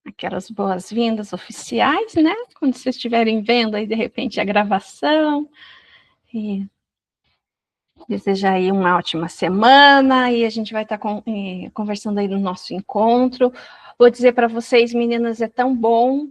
aquelas boas-vindas oficiais, né? Quando vocês estiverem vendo aí, de repente, a gravação. E desejar aí uma ótima semana, e a gente vai estar conversando aí no nosso encontro. Vou dizer para vocês, meninas, é tão bom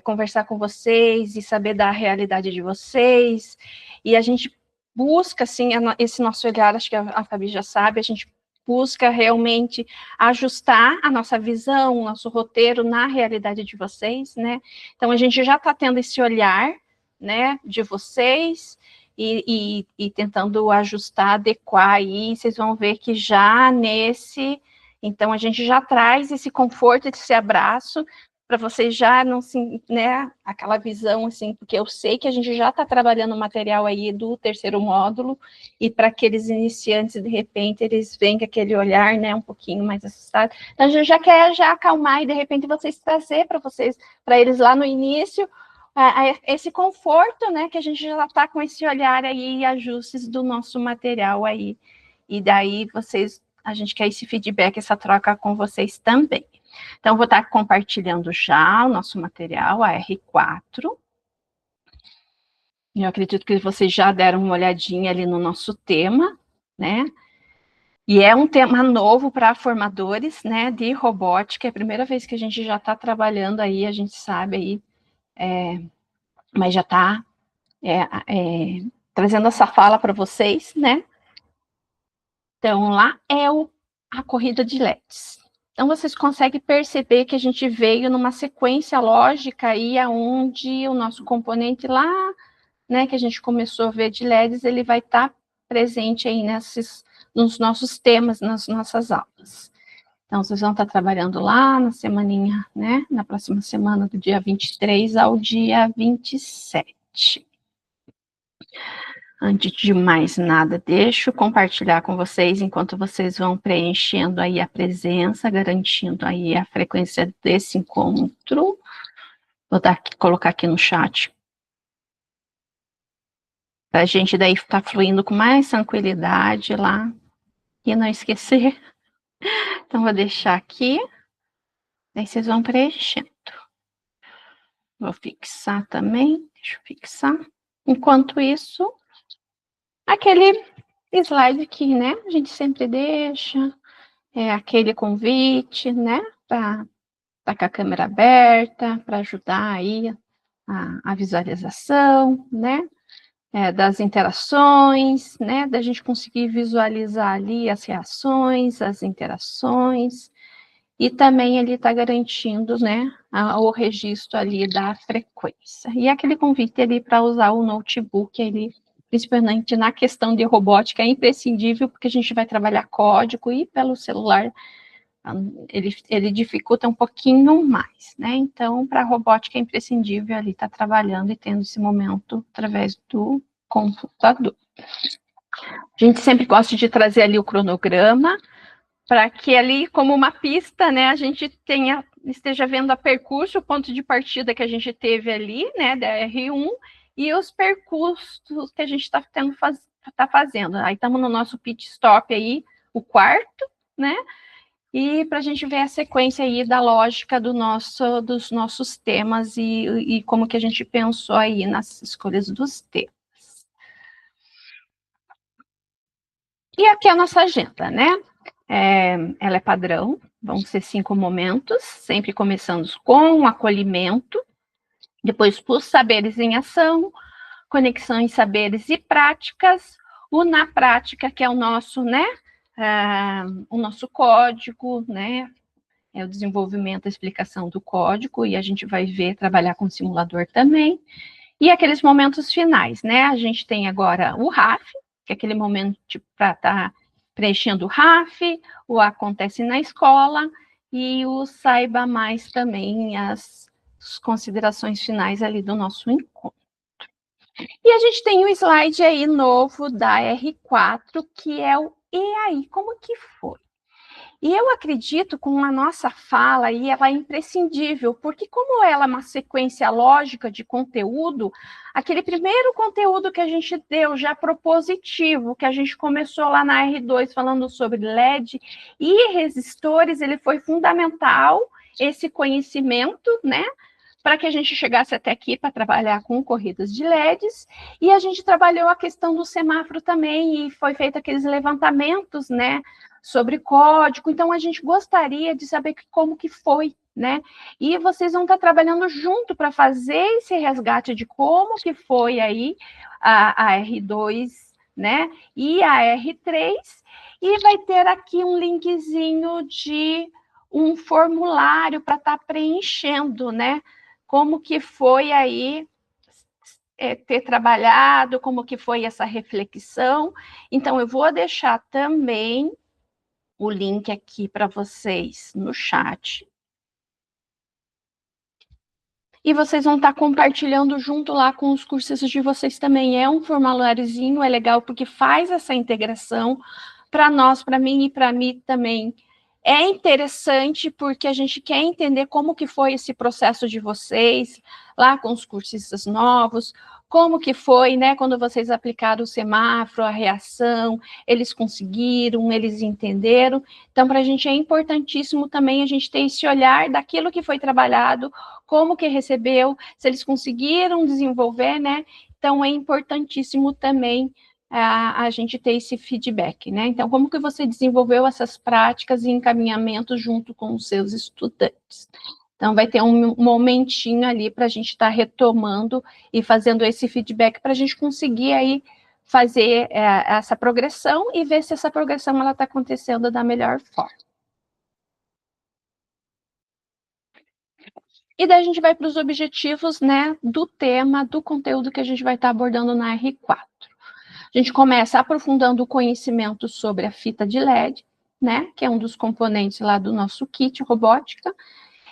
conversar com vocês e saber da realidade de vocês, e a gente busca, assim, esse nosso olhar, acho que a Fabi já sabe, a gente busca realmente ajustar a nossa visão, o nosso roteiro na realidade de vocês, né? Então, a gente já está tendo esse olhar, né, de vocês, e tentando ajustar, adequar aí, vocês vão ver que já nesse, então a gente já traz esse conforto, esse abraço, para vocês já não se, né, aquela visão assim, porque eu sei que a gente já está trabalhando o material aí do terceiro módulo, e para aqueles iniciantes, de repente, eles vêm com aquele olhar, né, um pouquinho mais assustado, então a gente já quer já acalmar, e de repente vocês trazer para vocês, para eles lá no início, esse conforto, né, que a gente já está com esse olhar aí e ajustes do nosso material aí, e daí a gente quer esse feedback, essa troca com vocês também. Então, vou estar compartilhando já o nosso material, a R4, eu acredito que vocês já deram uma olhadinha ali no nosso tema, né, e é um tema novo para formadores, né, de robótica, é a primeira vez que a gente já está trabalhando aí, a gente sabe aí, mas já está trazendo essa fala para vocês, né? Então, lá é a corrida de LEDs. Então, vocês conseguem perceber que a gente veio numa sequência lógica aí, aonde o nosso componente lá, né, que a gente começou a ver de LEDs, ele vai estar presente aí nos nossos temas, nas nossas aulas. Então, vocês vão estar trabalhando lá na semaninha, né, na próxima semana, do dia 23 ao dia 27. Antes de mais nada, deixa eu compartilhar com vocês, enquanto vocês vão preenchendo aí a presença, garantindo aí a frequência desse encontro. Vou colocar aqui no chat, para a gente daí estar fluindo com mais tranquilidade lá, e não esquecer. Então, vou deixar aqui, aí vocês vão preenchendo. Vou fixar também, deixa eu fixar. Enquanto isso, aquele slide que, né, a gente sempre deixa, aquele convite, né, para estar com a câmera aberta, para ajudar aí a visualização, né, das interações, né, da gente conseguir visualizar ali as reações, as interações, e também ele está garantindo, né, o registro ali da frequência. E aquele convite ali para usar o notebook, ele, principalmente na questão de robótica, é imprescindível, porque a gente vai trabalhar código, e pelo celular ele dificulta um pouquinho mais, né? Então, para a robótica é imprescindível ali estar trabalhando e tendo esse momento através do computador. A gente sempre gosta de trazer ali o cronograma, para que ali, como uma pista, né, a gente esteja vendo a percurso, o ponto de partida que a gente teve ali, né, da R1, e os percursos que a gente está fazendo. Aí estamos no nosso pit stop aí, o quarto, né, e para a gente ver a sequência aí da lógica dos nossos temas e como que a gente pensou aí nas escolhas dos temas. E aqui é a nossa agenda, né? Ela é padrão, vão ser 5 momentos, sempre começando com o acolhimento, depois os saberes em ação, conexão em saberes e práticas, o na prática, que é o nosso, né? O nosso código, né? É o desenvolvimento, a explicação do código, e a gente vai ver, trabalhar com o simulador também. E aqueles momentos finais, né? A gente tem agora o RAF, que é aquele momento para estar preenchendo o RAF, o acontece na escola, e o saiba mais também, as considerações finais ali do nosso encontro. E a gente tem um slide aí novo da R4, que é o e aí, como que foi? E eu acredito com a nossa fala aí, ela é imprescindível, porque como ela é uma sequência lógica de conteúdo, aquele primeiro conteúdo que a gente deu já propositivo, que a gente começou lá na R2 falando sobre LED e resistores, ele foi fundamental, esse conhecimento, né, para que a gente chegasse até aqui para trabalhar com corridas de LEDs, e a gente trabalhou a questão do semáforo também, e foi feito aqueles levantamentos, né, sobre código. Então, a gente gostaria de saber como que foi, né, e vocês vão estar trabalhando junto para fazer esse resgate de como que foi aí a R2, né, e a R3, e vai ter aqui um linkzinho de um formulário para estar preenchendo, né, como que foi aí ter trabalhado, como que foi essa reflexão. Então, eu vou deixar também o link aqui para vocês no chat. E vocês vão estar compartilhando junto lá com os cursos de vocês também. É um formuláriozinho, é legal porque faz essa integração para nós, para mim e para mim também. É interessante porque a gente quer entender como que foi esse processo de vocês, lá com os cursistas novos, como que foi, né, quando vocês aplicaram o semáforo, a reação, eles conseguiram, eles entenderam. Então, para a gente é importantíssimo também a gente ter esse olhar daquilo que foi trabalhado, como que recebeu, se eles conseguiram desenvolver, né? Então, é importantíssimo também a gente ter esse feedback, né? Então, como que você desenvolveu essas práticas e encaminhamentos junto com os seus estudantes? Então, vai ter um momentinho ali para a gente estar retomando e fazendo esse feedback para a gente conseguir aí fazer essa progressão e ver se essa progressão ela está acontecendo da melhor forma. E daí a gente vai para os objetivos, né, do tema, do conteúdo que a gente vai estar abordando na R4. A gente começa aprofundando o conhecimento sobre a fita de LED, né, que é um dos componentes lá do nosso kit robótica,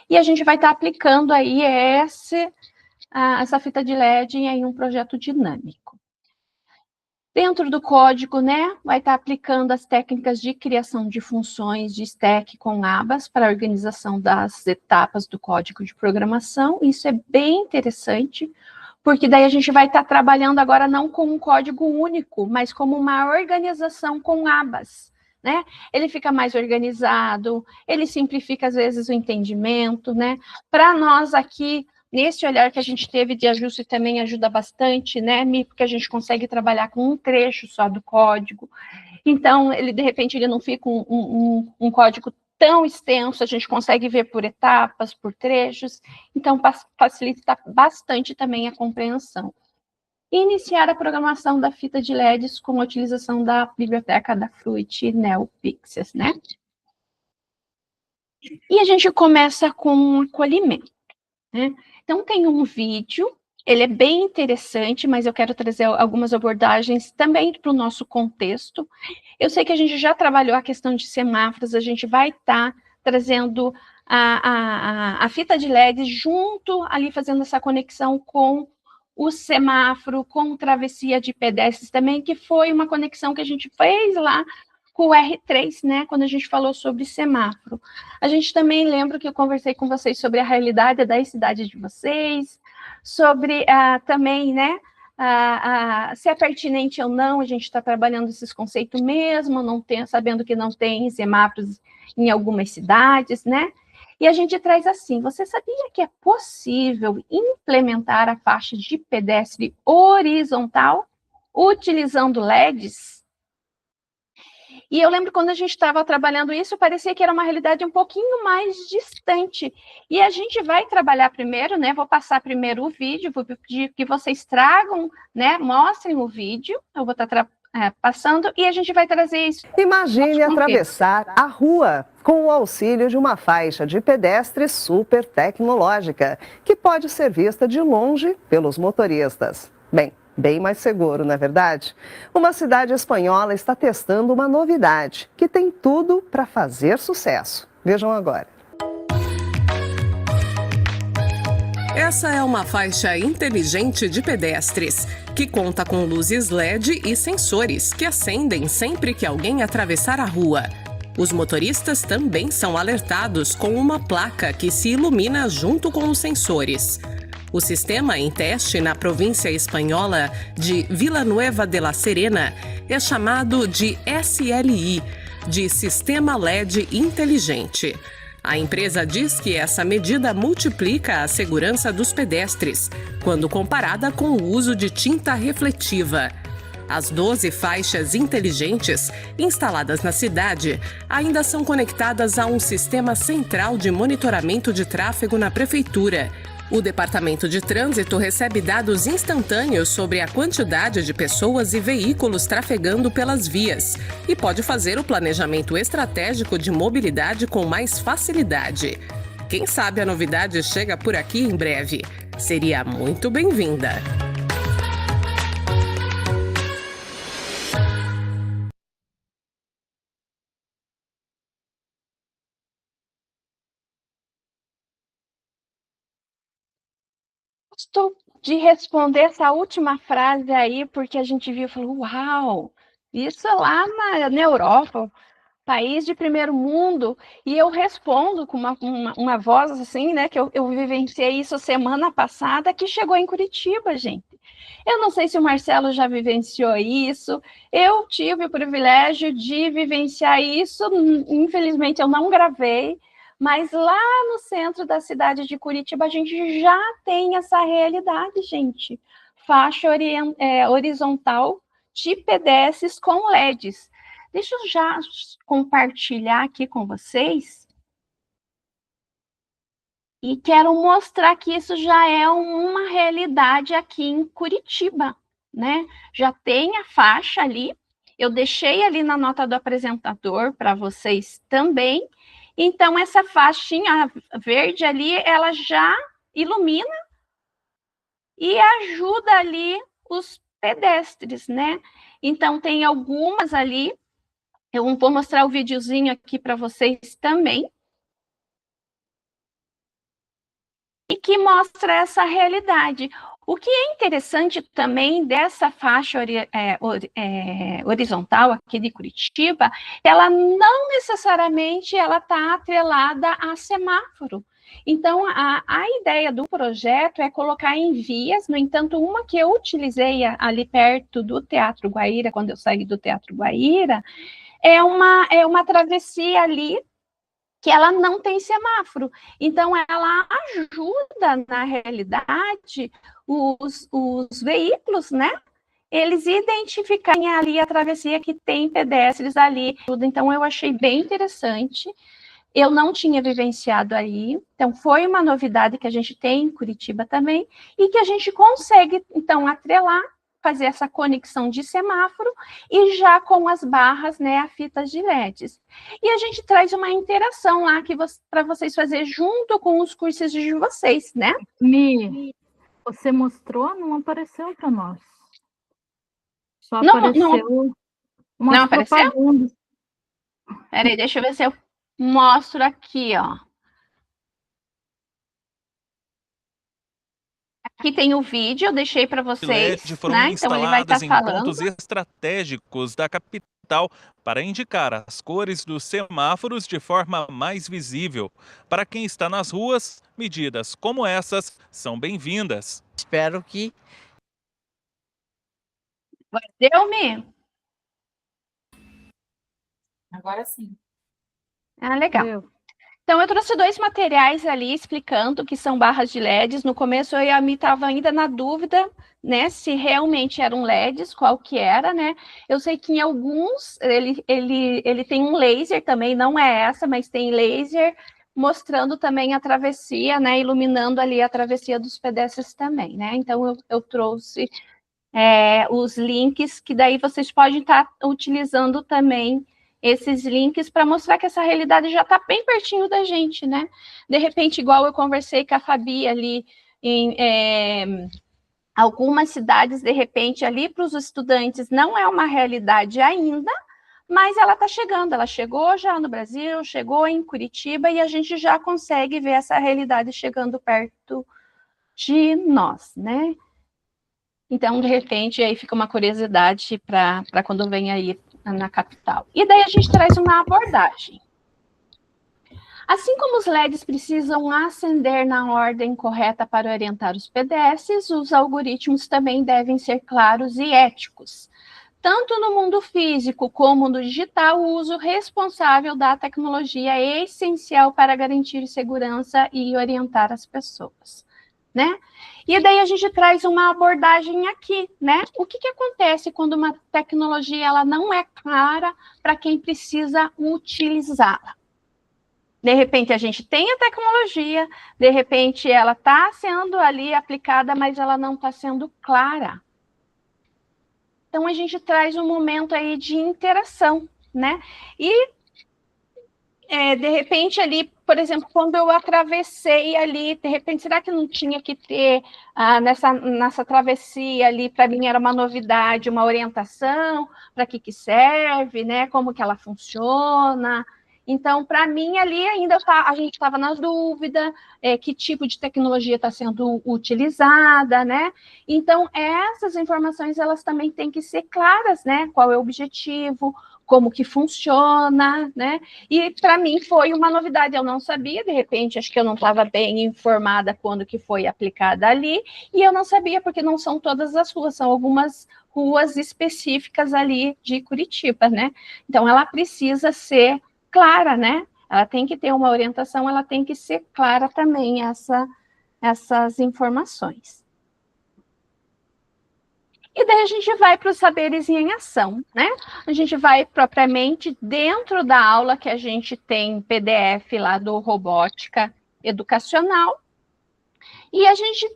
e a gente vai estar aplicando aí essa fita de LED em um projeto dinâmico. Dentro do código, né, vai estar aplicando as técnicas de criação de funções de stack com abas para a organização das etapas do código de programação. Isso é bem interessante, porque daí a gente vai estar trabalhando agora não com um código único, mas como uma organização com abas, né? Ele fica mais organizado, ele simplifica às vezes o entendimento, né? Para nós aqui, nesse olhar que a gente teve de ajuste também ajuda bastante, né, porque a gente consegue trabalhar com um trecho só do código. Então, ele de repente ele não fica um código tão extenso, a gente consegue ver por etapas, por trechos, então facilita bastante também a compreensão. Iniciar a programação da fita de LEDs com a utilização da biblioteca da Fluid NeoPixels, né? E a gente começa com um acolhimento, né? Então, tem um vídeo, ele é bem interessante, mas eu quero trazer algumas abordagens também para o nosso contexto. Eu sei que a gente já trabalhou a questão de semáforos, a gente vai estar trazendo a fita de LED junto ali, fazendo essa conexão com o semáforo, com travessia de pedestres também, que foi uma conexão que a gente fez lá com o R3, né, quando a gente falou sobre semáforo. A gente também lembra que eu conversei com vocês sobre a realidade da cidade de vocês, sobre também, né, se é pertinente ou não, a gente está trabalhando esses conceitos mesmo, sabendo que não tem semáforos em algumas cidades, né? E a gente traz assim, você sabia que é possível implementar a faixa de pedestre horizontal utilizando LEDs? E eu lembro quando a gente estava trabalhando isso, parecia que era uma realidade um pouquinho mais distante. E a gente vai trabalhar primeiro, né? Vou passar primeiro o vídeo, vou pedir que vocês tragam, né? Mostrem o vídeo. Eu vou estar passando e a gente vai trazer isso. Imagine atravessar a rua com o auxílio de uma faixa de pedestre super tecnológica, que pode ser vista de longe pelos motoristas. Bem mais seguro, não é verdade? Uma cidade espanhola está testando uma novidade que tem tudo para fazer sucesso. Vejam agora. Essa é uma faixa inteligente de pedestres, que conta com luzes LED e sensores que acendem sempre que alguém atravessar a rua. Os motoristas também são alertados com uma placa que se ilumina junto com os sensores. O sistema em teste na província espanhola de Villanueva de la Serena é chamado de SLI, de Sistema LED Inteligente. A empresa diz que essa medida multiplica a segurança dos pedestres, quando comparada com o uso de tinta refletiva. As 12 faixas inteligentes instaladas na cidade ainda são conectadas a um sistema central de monitoramento de tráfego na prefeitura. O Departamento de Trânsito recebe dados instantâneos sobre a quantidade de pessoas e veículos trafegando pelas vias e pode fazer o planejamento estratégico de mobilidade com mais facilidade. Quem sabe a novidade chega por aqui em breve. Seria muito bem-vinda. Estou de responder essa última frase aí, porque a gente viu e falou, uau, isso é lá na Europa, país de primeiro mundo, e eu respondo com uma voz assim, né, que eu vivenciei isso semana passada, que chegou em Curitiba, gente. Eu não sei se o Marcelo já vivenciou isso, eu tive o privilégio de vivenciar isso, infelizmente eu não gravei, mas lá no centro da cidade de Curitiba, a gente já tem essa realidade, gente. Faixa horizontal de pedestres com LEDs. Deixa eu já compartilhar aqui com vocês. E quero mostrar que isso já é uma realidade aqui em Curitiba, né? Já tem a faixa ali. Eu deixei ali na nota do apresentador para vocês também. Então, essa faixinha verde ali, ela já ilumina e ajuda ali os pedestres, né? Então, tem algumas ali, eu vou mostrar o videozinho aqui para vocês também, e que mostra essa realidade. O que é interessante também dessa faixa horizontal aqui de Curitiba, ela não necessariamente ela está atrelada a semáforo. Então, a ideia do projeto é colocar em vias, no entanto, uma que eu utilizei ali perto do Teatro Guaíra, quando eu saí do Teatro Guaíra, é uma travessia ali, que ela não tem semáforo. Então, ela ajuda, na realidade, os veículos, né? Eles identificarem ali a travessia que tem pedestres ali. Então, eu achei bem interessante. Eu não tinha vivenciado aí. Então, foi uma novidade que a gente tem em Curitiba também, e que a gente consegue, então, atrelar, fazer essa conexão de semáforo e já com as barras, né, a fitas de LEDs. E a gente traz uma interação lá para vocês fazer junto com os cursos de vocês, né? Mi, você mostrou, não apareceu para nós. Só Não, apareceu não apareceu? propagandas. Peraí, deixa eu ver se eu mostro aqui, ó. Aqui tem o vídeo, eu deixei para vocês, foram né? Então ele vai estar falando. Pontos estratégicos da capital para indicar as cores dos semáforos de forma mais visível. Para quem está nas ruas, medidas como essas são bem-vindas. Espero que... Deu-me? Agora sim. Ah, legal. Então, eu trouxe 2 materiais ali explicando que são barras de LEDs. No começo, eu e a Mi estava ainda na dúvida, né, se realmente eram LEDs, qual que era, né? Eu sei que em alguns, ele tem um laser também, não é essa, mas tem laser mostrando também a travessia, né, iluminando ali a travessia dos pedestres também, né? Então, eu trouxe os links, que daí vocês podem estar utilizando também esses links para mostrar que essa realidade já está bem pertinho da gente, né? De repente, igual eu conversei com a Fabi ali em algumas cidades, de repente, ali para os estudantes não é uma realidade ainda, mas ela está chegando, ela chegou já no Brasil, chegou em Curitiba, e a gente já consegue ver essa realidade chegando perto de nós, né? Então, de repente, aí fica uma curiosidade para quando vem aí na capital. E daí a gente traz uma abordagem. Assim como os LEDs precisam acender na ordem correta para orientar os pedestres, os algoritmos também devem ser claros e éticos. Tanto no mundo físico como no digital, o uso responsável da tecnologia é essencial para garantir segurança e orientar as pessoas, né? E daí a gente traz uma abordagem aqui, né? O que acontece quando uma tecnologia ela não é clara para quem precisa utilizá-la? De repente a gente tem a tecnologia, de repente ela está sendo ali aplicada, mas ela não está sendo clara. Então, a gente traz um momento aí de interação, né? E, de repente, ali, por exemplo, quando eu atravessei ali, de repente, será que não tinha que ter, nessa travessia ali, para mim era uma novidade, uma orientação, para que serve, né? Como que ela funciona. Então, para mim, ali ainda a gente estava na dúvida, que tipo de tecnologia está sendo utilizada, né? Então, essas informações, elas também têm que ser claras, né? Qual é o objetivo, como que funciona, né? E para mim foi uma novidade, eu não sabia, de repente, acho que eu não estava bem informada quando que foi aplicada ali, e eu não sabia, porque não são todas as ruas, são algumas ruas específicas ali de Curitiba, né? Então, ela precisa ser clara, né? Ela tem que ter uma orientação, ela tem que ser clara também, essas informações. E daí a gente vai para os saberes em ação, né? A gente vai propriamente dentro da aula que a gente tem PDF lá do Robótica Educacional, e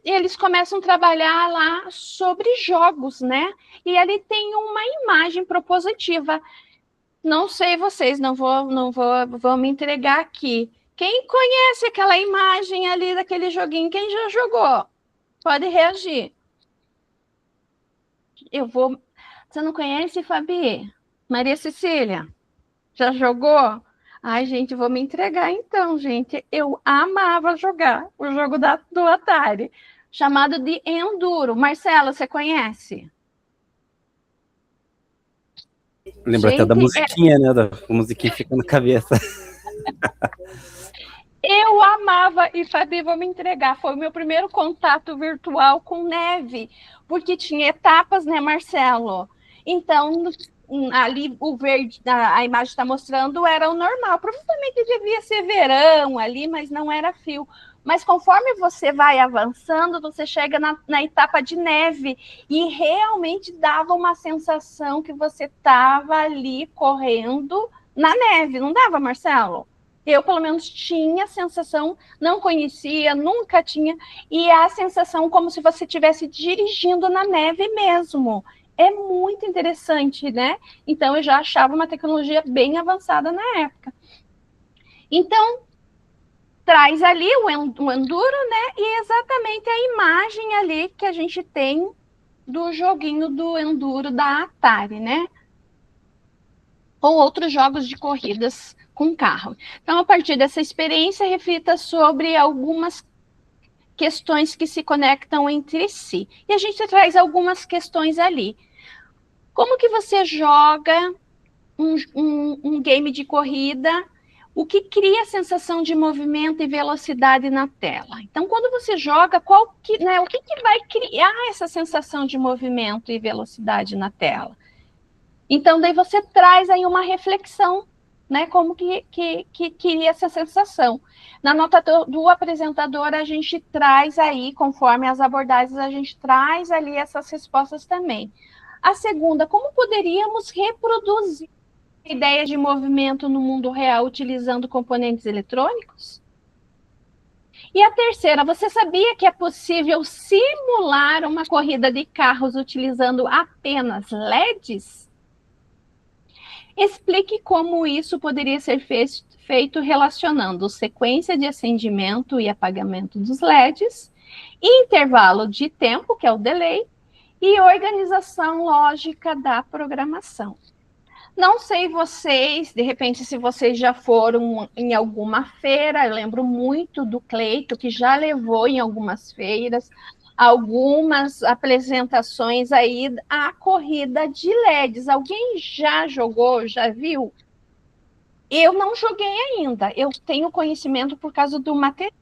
eles começam a trabalhar lá sobre jogos, né? E ali tem uma imagem propositiva. Não sei vocês, não vou me entregar aqui. Quem conhece aquela imagem ali daquele joguinho? Quem já jogou? Pode reagir. Você não conhece, Fabi? Maria Cecília? Já jogou? Ai, gente, vou me entregar então, gente. Eu amava jogar o jogo do Atari, chamado de Enduro. Marcelo, você conhece? Lembra até da musiquinha, né? Da musiquinha fica na cabeça. Eu amava, e Fabi, vou me entregar, foi o meu primeiro contato virtual com neve, porque tinha etapas, né, Marcelo? Então, ali o verde, a imagem está mostrando, era o normal. Provavelmente devia ser verão ali, mas não era frio. Mas conforme você vai avançando, você chega na etapa de neve, e realmente dava uma sensação que você estava ali correndo na neve, não dava, Marcelo? Eu, pelo menos, tinha a sensação, não conhecia, nunca tinha, e a sensação como se você estivesse dirigindo na neve mesmo. É muito interessante, né? Então, eu já achava uma tecnologia bem avançada na época. Então, traz ali o Enduro, né? E exatamente a imagem ali que a gente tem do joguinho do Enduro da Atari, né? Ou outros jogos de corridas com carro. Então, a partir dessa experiência, reflita sobre algumas questões que se conectam entre si. E a gente traz algumas questões ali. Como que você joga um game de corrida? O que cria a sensação de movimento e velocidade na tela? Então, quando você joga, o que vai criar essa sensação de movimento e velocidade na tela? Então, daí você traz aí uma reflexão, né? Como que queria essa sensação. Na nota do apresentador, a gente traz aí, conforme as abordagens, a gente traz ali essas respostas também. A segunda, como poderíamos reproduzir a ideia de movimento no mundo real utilizando componentes eletrônicos? E a terceira, você sabia que é possível simular uma corrida de carros utilizando apenas LEDs? Explique como isso poderia ser feito relacionando sequência de acendimento e apagamento dos LEDs, intervalo de tempo, que é o delay, e organização lógica da programação. Não sei vocês, de repente, se vocês já foram em alguma feira, eu lembro muito do Cleito, que já levou em algumas feiras, algumas apresentações aí, a corrida de LEDs. Alguém já jogou, já viu? Eu não joguei ainda, eu tenho conhecimento por causa do material.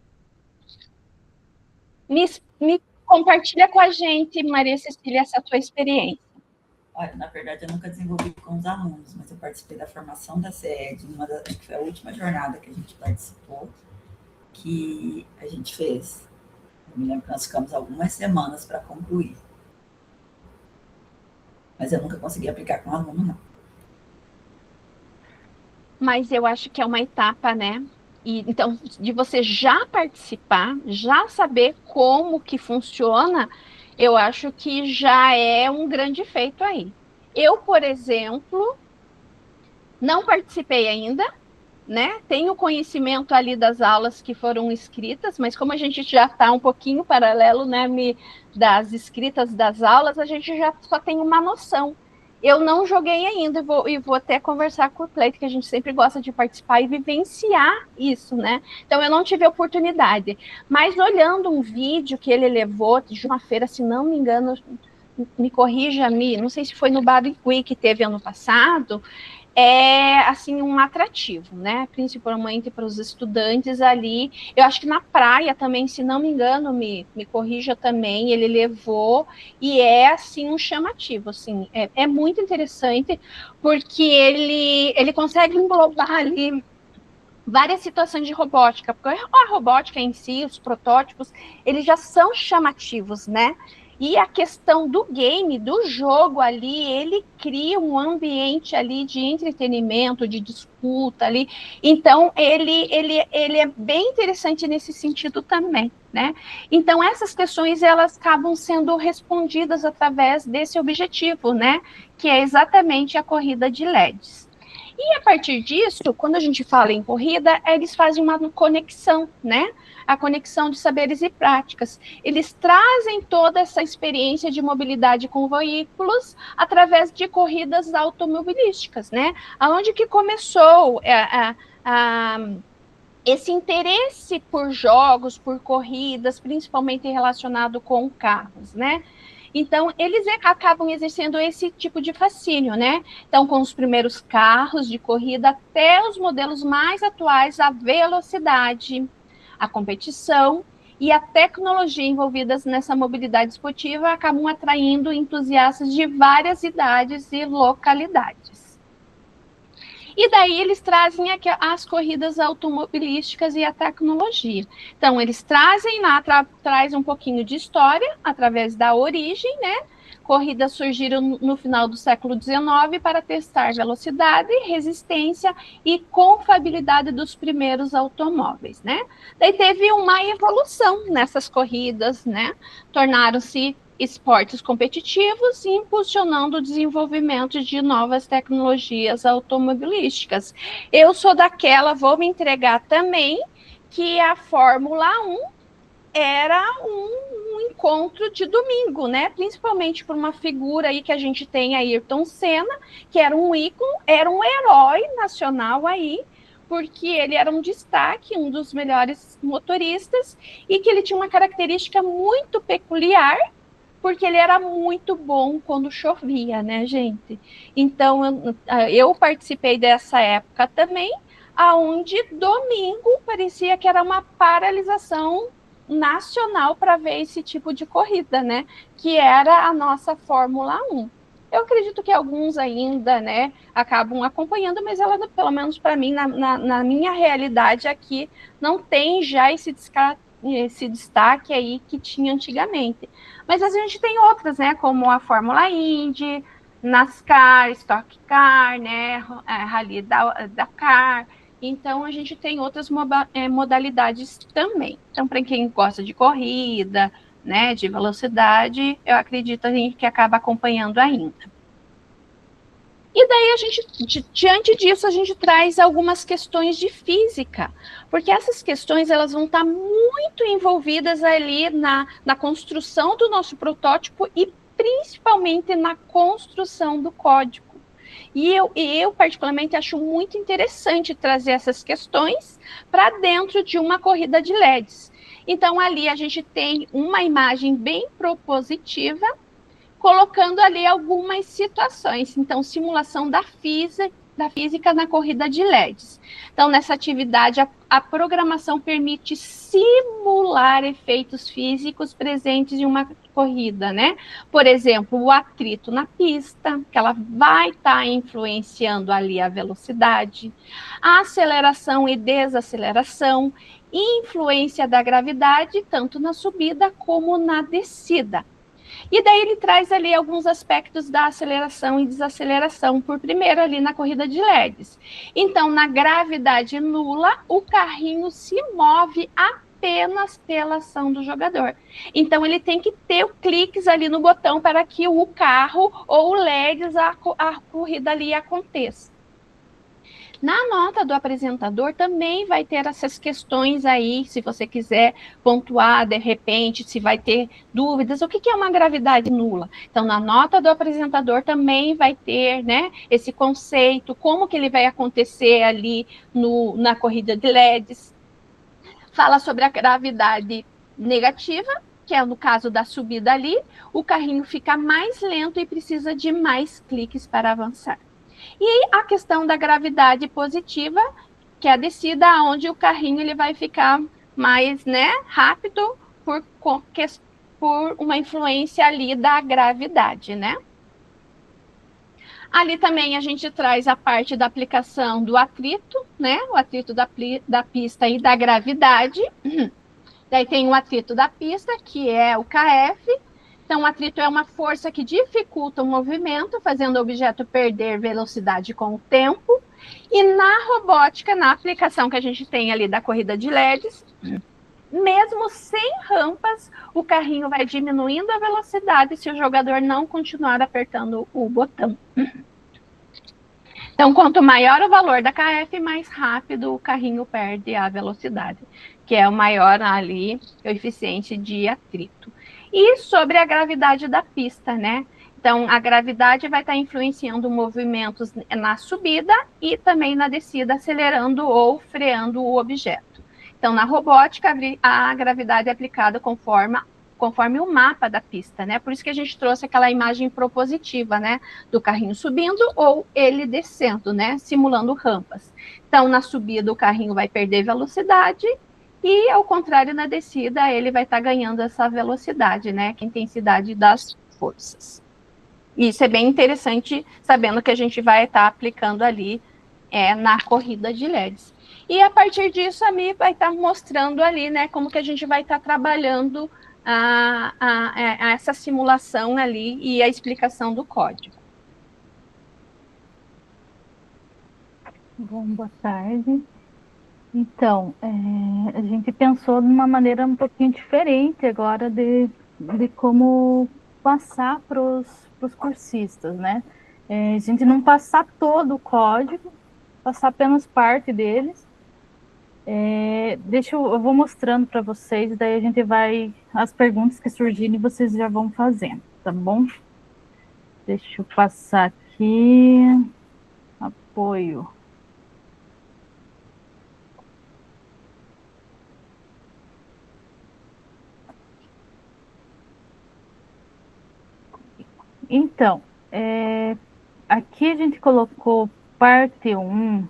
Me compartilha com a gente, Maria Cecília, essa tua experiência. Olha, na verdade, eu nunca desenvolvi com os alunos, mas eu participei da formação da CED, acho que foi a última jornada que a gente participou, que a gente fez. Eu me lembro que nós ficamos algumas semanas para concluir. Mas eu nunca consegui aplicar com aluno, não. Mas eu acho que é uma etapa, né? E, então, de você já participar, já saber como que funciona, eu acho que já é um grande feito aí. Eu, por exemplo, não participei ainda, né? Tenho conhecimento ali das aulas que foram escritas, mas como a gente já está um pouquinho paralelo, né, das escritas das aulas, a gente já só tem uma noção. Eu não joguei ainda e vou até conversar com o Cleito, que a gente sempre gosta de participar e vivenciar isso, né? Então eu não tive a oportunidade. Mas olhando um vídeo que ele levou de uma feira, se não me engano, me corrija, não sei se foi no Barbecue que teve ano passado, é assim um atrativo, né? Principalmente para os estudantes ali. Eu acho que na praia também, se não me engano, me corrija também, ele levou e é assim um chamativo, assim, é muito interessante porque ele consegue englobar ali várias situações de robótica, porque a robótica em si, os protótipos, eles já são chamativos, né? E a questão do game, do jogo ali, ele cria um ambiente ali de entretenimento, de disputa ali. Então, ele é bem interessante nesse sentido também, né? Então, essas questões, elas acabam sendo respondidas através desse objetivo, né? Que é exatamente a corrida de LEDs. E a partir disso, quando a gente fala em corrida, eles fazem uma conexão, né? A conexão de saberes e práticas. Eles trazem toda essa experiência de mobilidade com veículos através de corridas automobilísticas, né? Aonde que começou esse interesse por jogos, por corridas, principalmente relacionado com carros, né? Então, eles acabam exercendo esse tipo de fascínio, né? Então, com os primeiros carros de corrida até os modelos mais atuais, a velocidade, a competição e a tecnologia envolvidas nessa mobilidade esportiva acabam atraindo entusiastas de várias idades e localidades. E daí eles trazem as corridas automobilísticas e a tecnologia. Então, eles trazem lá, traz um pouquinho de história, através da origem, né? Corridas surgiram no final do século XIX para testar velocidade, resistência e confiabilidade dos primeiros automóveis, né? Daí teve uma evolução nessas corridas, né? Tornaram-se esportes competitivos e impulsionando o desenvolvimento de novas tecnologias automobilísticas. Eu sou daquela, vou me entregar também, que a Fórmula 1 era um encontro de domingo, né? Principalmente por uma figura aí que a gente tem, Ayrton Senna, que era um ícone, era um herói nacional aí, porque ele era um destaque, um dos melhores motoristas, e que ele tinha uma característica muito peculiar, porque ele era muito bom quando chovia, né, gente? Então, eu participei dessa época também, aonde domingo parecia que era uma paralisação nacional para ver esse tipo de corrida, né? Que era a nossa Fórmula 1. Eu acredito que alguns ainda, né, acabam acompanhando, mas ela, pelo menos para mim, na minha realidade aqui, não tem já esse destaque aí que tinha antigamente. Mas a gente tem outras, né, como a Fórmula Indy, NASCAR, Stock Car, né, Rally Dakar. Então, a gente tem outras modalidades também. Então, para quem gosta de corrida, né, de velocidade, eu acredito que acaba acompanhando ainda. E daí, diante disso, a gente traz algumas questões de física, porque essas questões elas vão estar muito envolvidas ali na construção do nosso protótipo e principalmente na construção do código. E eu particularmente, acho muito interessante trazer essas questões para dentro de uma corrida de LEDs. Então, ali a gente tem uma imagem bem propositiva, colocando ali algumas situações. Então, simulação da física na corrida de LEDs. Então, nessa atividade, a programação permite simular efeitos físicos presentes em uma corrida, né? Por exemplo, o atrito na pista, que ela vai estar influenciando ali a velocidade, a aceleração e desaceleração, influência da gravidade, tanto na subida como na descida. E daí ele traz ali alguns aspectos da aceleração e desaceleração, por primeiro ali na corrida de LEDs. Então, na gravidade nula, o carrinho se move apenas pela ação do jogador. Então, ele tem que ter cliques ali no botão para que o carro ou o LEDs, a corrida ali aconteça. Na nota do apresentador também vai ter essas questões aí, se você quiser pontuar de repente, se vai ter dúvidas, o que é uma gravidade nula? Então, na nota do apresentador também vai ter, né, esse conceito, como que ele vai acontecer ali na corrida de LEDs. Fala sobre a gravidade negativa, que é no caso da subida ali, o carrinho fica mais lento e precisa de mais cliques para avançar. E a questão da gravidade positiva, que é a descida, onde o carrinho ele vai ficar mais, né, rápido por uma influência ali da gravidade, né? Ali também a gente traz a parte da aplicação do atrito, né? O atrito da pista e da gravidade. Daí tem o atrito da pista, que é o KF. Então, o atrito é uma força que dificulta o movimento, fazendo o objeto perder velocidade com o tempo. E na robótica, na aplicação que a gente tem ali da corrida de LEDs, mesmo sem rampas, o carrinho vai diminuindo a velocidade se o jogador não continuar apertando o botão. Então, quanto maior o valor da KF, mais rápido o carrinho perde a velocidade, que é o maior ali, coeficiente de atrito. E sobre a gravidade da pista, né? Então, a gravidade vai estar influenciando movimentos na subida e também na descida, acelerando ou freando o objeto. Então, na robótica, a gravidade é aplicada conforme o mapa da pista, né? Por isso que a gente trouxe aquela imagem propositiva, né? Do carrinho subindo ou ele descendo, né? Simulando rampas. Então, na subida, o carrinho vai perder velocidade e, ao contrário, na descida, ele vai estar ganhando essa velocidade, né? Que é a intensidade das forças. Isso é bem interessante, sabendo que a gente vai estar aplicando ali na corrida de LEDs. E, a partir disso, a Mi vai estar mostrando ali, né? Como que a gente vai estar trabalhando essa simulação ali e a explicação do código. Bom, boa tarde. Então, a gente pensou de uma maneira um pouquinho diferente agora de como passar para os cursistas, né? A gente não passar todo o código, passar apenas parte deles. Eu vou mostrando para vocês, daí a gente vai, as perguntas que surgirem, vocês já vão fazendo, tá bom? Deixa eu passar aqui, apoio. Então, aqui a gente colocou parte 1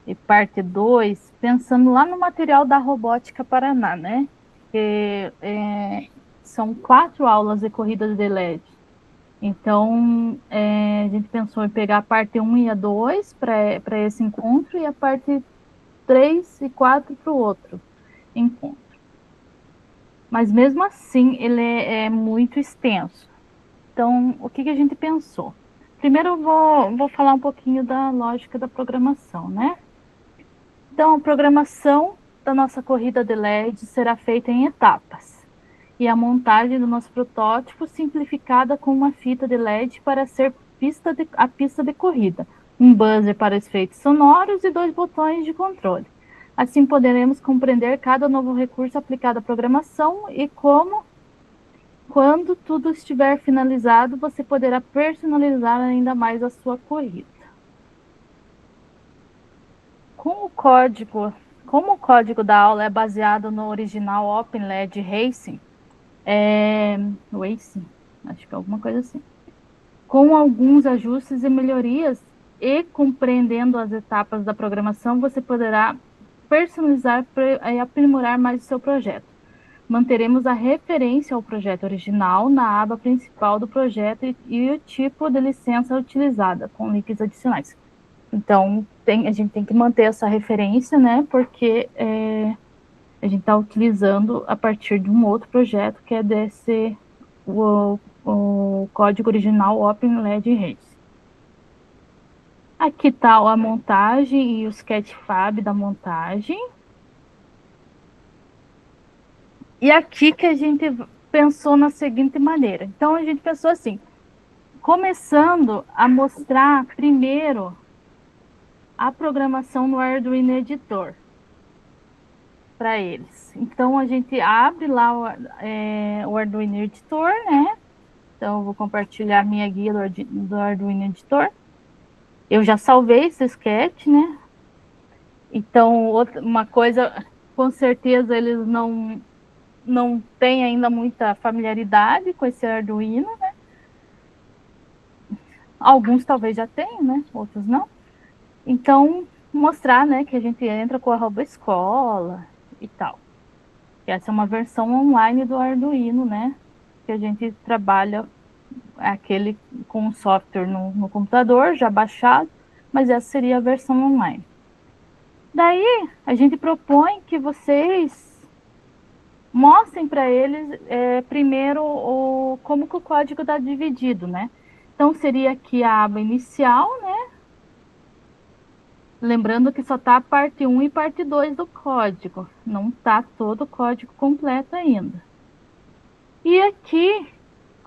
e parte 2, pensando lá no material da Robótica Paraná, né? Que, são 4 aulas de corridas de LED. Então, a gente pensou em pegar a parte 1 e a 2 para esse encontro e a parte 3 e 4 para o outro encontro. Mas, mesmo assim, ele é muito extenso. Então, o que a gente pensou? Primeiro, eu vou falar um pouquinho da lógica da programação, né? Então, a programação da nossa corrida de LED será feita em etapas. E a montagem do nosso protótipo simplificada com uma fita de LED para ser a pista de corrida, um buzzer para efeitos sonoros e 2 botões de controle. Assim poderemos compreender cada novo recurso aplicado à programação e quando tudo estiver finalizado, você poderá personalizar ainda mais a sua corrida. Como o código da aula é baseado no original OpenLED Racing, acho que é alguma coisa assim, com alguns ajustes e melhorias e compreendendo as etapas da programação, você poderá personalizar e aprimorar mais o seu projeto. manteremos a referência ao projeto original na aba principal do projeto e o tipo de licença utilizada, com links adicionais. Então, a gente tem que manter essa referência, né? Porque a gente está utilizando a partir de um outro projeto, que é o código original OpenLED Redes. Aqui está a montagem e o sketchfab da montagem. E aqui que a gente pensou na seguinte maneira. Então, a gente pensou assim, começando a mostrar primeiro a programação no Arduino Editor para eles. Então, a gente abre lá o Arduino Editor, né? Então, eu vou compartilhar a minha guia do Arduino Editor. Eu já salvei esse sketch, né? Então, uma coisa, com certeza, eles não têm ainda muita familiaridade com esse Arduino, né? Alguns talvez já tenham, né? Outros não. Então, mostrar, né, que a gente entra com a RoboEscola e tal. Essa é uma versão online do Arduino, né? Que a gente trabalha aquele com o software no computador, já baixado, mas essa seria a versão online. Daí, a gente propõe que vocês mostrem para eles primeiro como que o código está dividido, né? Então, seria aqui a aba inicial, né? Lembrando que só está a parte 1 e parte 2 do código. Não está todo o código completo ainda. E aqui,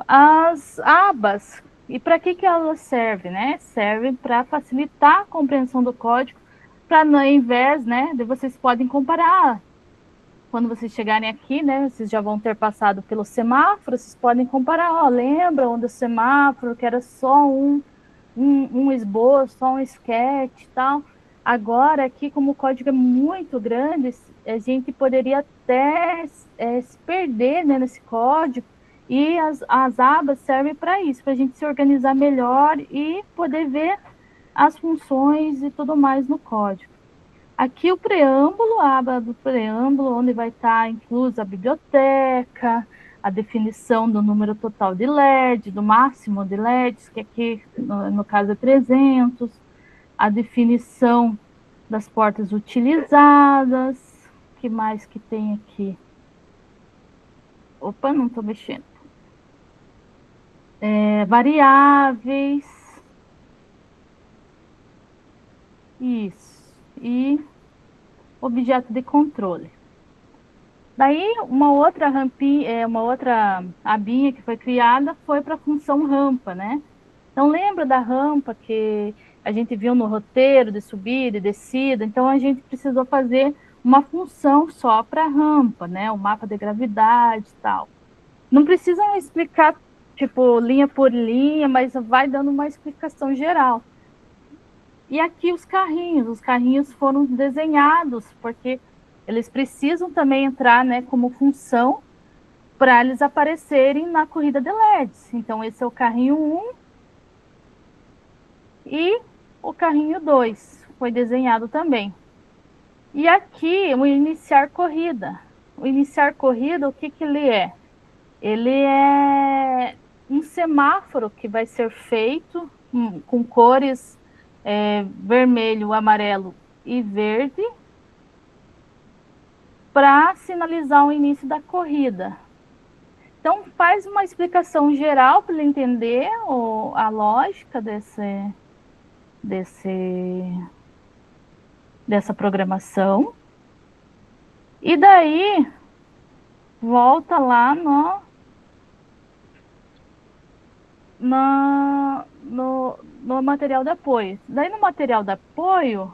as abas. E para que elas servem, né? Servem para facilitar a compreensão do código, para ao invés, né, de vocês podem comparar. Quando vocês chegarem aqui, né, vocês já vão ter passado pelo semáforo, vocês podem comparar, ó, lembra onde o semáforo, que era só um esboço, só um sketch e tal. Agora, aqui, como o código é muito grande, a gente poderia até se perder, né, nesse código, e as abas servem para isso, para a gente se organizar melhor e poder ver as funções e tudo mais no código. Aqui o preâmbulo, a aba do preâmbulo, onde vai estar inclusa a biblioteca, a definição do número total de LED, do máximo de LEDs, que aqui no caso é 300, a definição das portas utilizadas, que mais que tem aqui? Opa, não estou mexendo. Variáveis. Isso. E objeto de controle. Daí, uma outra rampinha, uma outra abinha que foi criada foi para a função rampa, né? Então, lembra da rampa que a gente viu no roteiro de subida e descida? Então, a gente precisou fazer uma função só para a rampa, né? O mapa de gravidade e tal. Não precisam explicar, tipo, linha por linha, mas vai dando uma explicação geral. E aqui os carrinhos foram desenhados, porque eles precisam também entrar, né, como função para eles aparecerem na corrida de LEDs. Então, esse é o carrinho 1 e o carrinho 2 foi desenhado também. E aqui, o iniciar corrida. O iniciar corrida, o que ele é? Ele é um semáforo que vai ser feito com cores vermelho, amarelo e verde, para sinalizar o início da corrida. Então, faz uma explicação geral para ele entender a lógica dessa programação. E daí, volta lá no material de apoio. Daí, no material de apoio,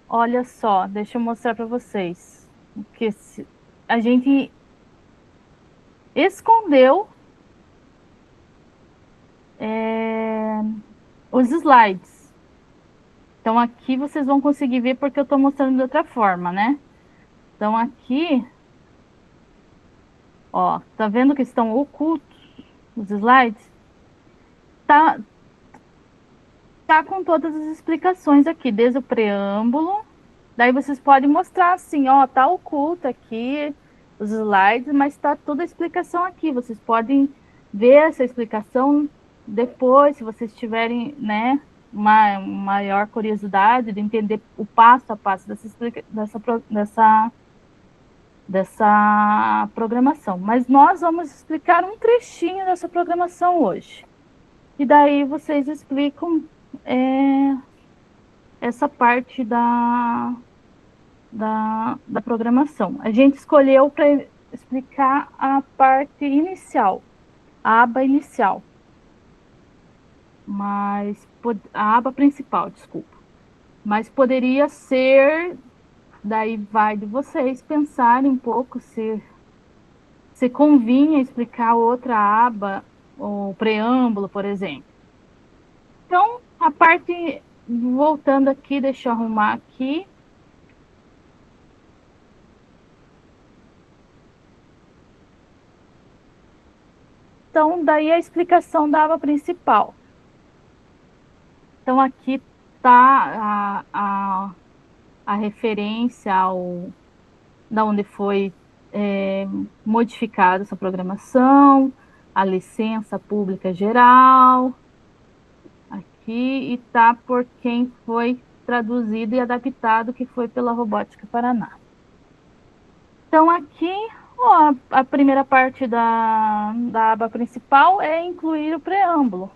olha só, deixa eu mostrar para vocês. Que a gente escondeu os slides. Então, aqui vocês vão conseguir ver porque eu estou mostrando de outra forma, né? Então, aqui, ó, tá vendo que estão ocultos os slides? Tá com todas as explicações aqui, desde o preâmbulo. Daí vocês podem mostrar assim, ó, tá oculto aqui, os slides, mas está toda a explicação aqui. Vocês podem ver essa explicação depois, se vocês tiverem, né, uma maior curiosidade de entender o passo a passo dessa programação. Mas nós vamos explicar um trechinho dessa programação hoje. E daí vocês explicam essa parte da programação. A gente escolheu para explicar a parte inicial, a aba inicial. Mas a aba principal, desculpa. Mas poderia ser, daí vai de vocês pensarem um pouco se convinha explicar outra aba, o preâmbulo, por exemplo. Então, a parte, voltando aqui, deixa eu arrumar aqui. Então, daí a explicação da aba principal. Então, aqui está a referência da onde foi modificada essa programação, a licença pública geral, aqui, e está por quem foi traduzido e adaptado, que foi pela Robótica Paraná. Então, aqui, a primeira parte da aba principal é incluir o preâmbulo.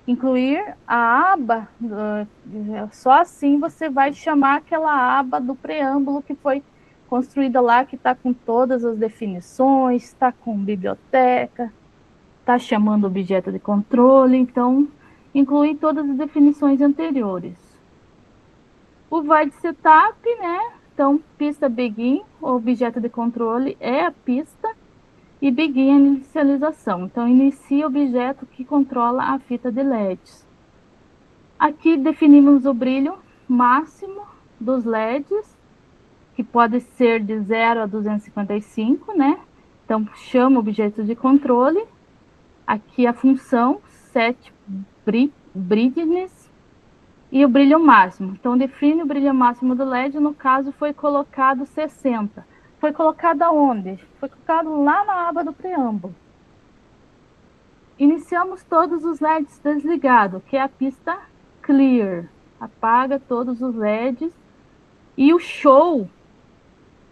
Incluir a aba, só assim você vai chamar aquela aba do preâmbulo que foi construída lá, que está com todas as definições, está com biblioteca, está chamando objeto de controle, então inclui todas as definições anteriores. O void setup, né? Então, pista begin, o objeto de controle é a pista, e begin a inicialização. Então, inicia o objeto que controla a fita de LEDs. Aqui definimos o brilho máximo dos LEDs, que pode ser de 0 a 255, né? Então, chama o objeto de controle. Aqui a função set brightness e o brilho máximo. Então, define o brilho máximo do LED, no caso foi colocado 60. Foi colocado aonde? Foi colocado lá na aba do preâmbulo. Iniciamos todos os LEDs desligados, que é a pista clear. Apaga todos os LEDs. E o show,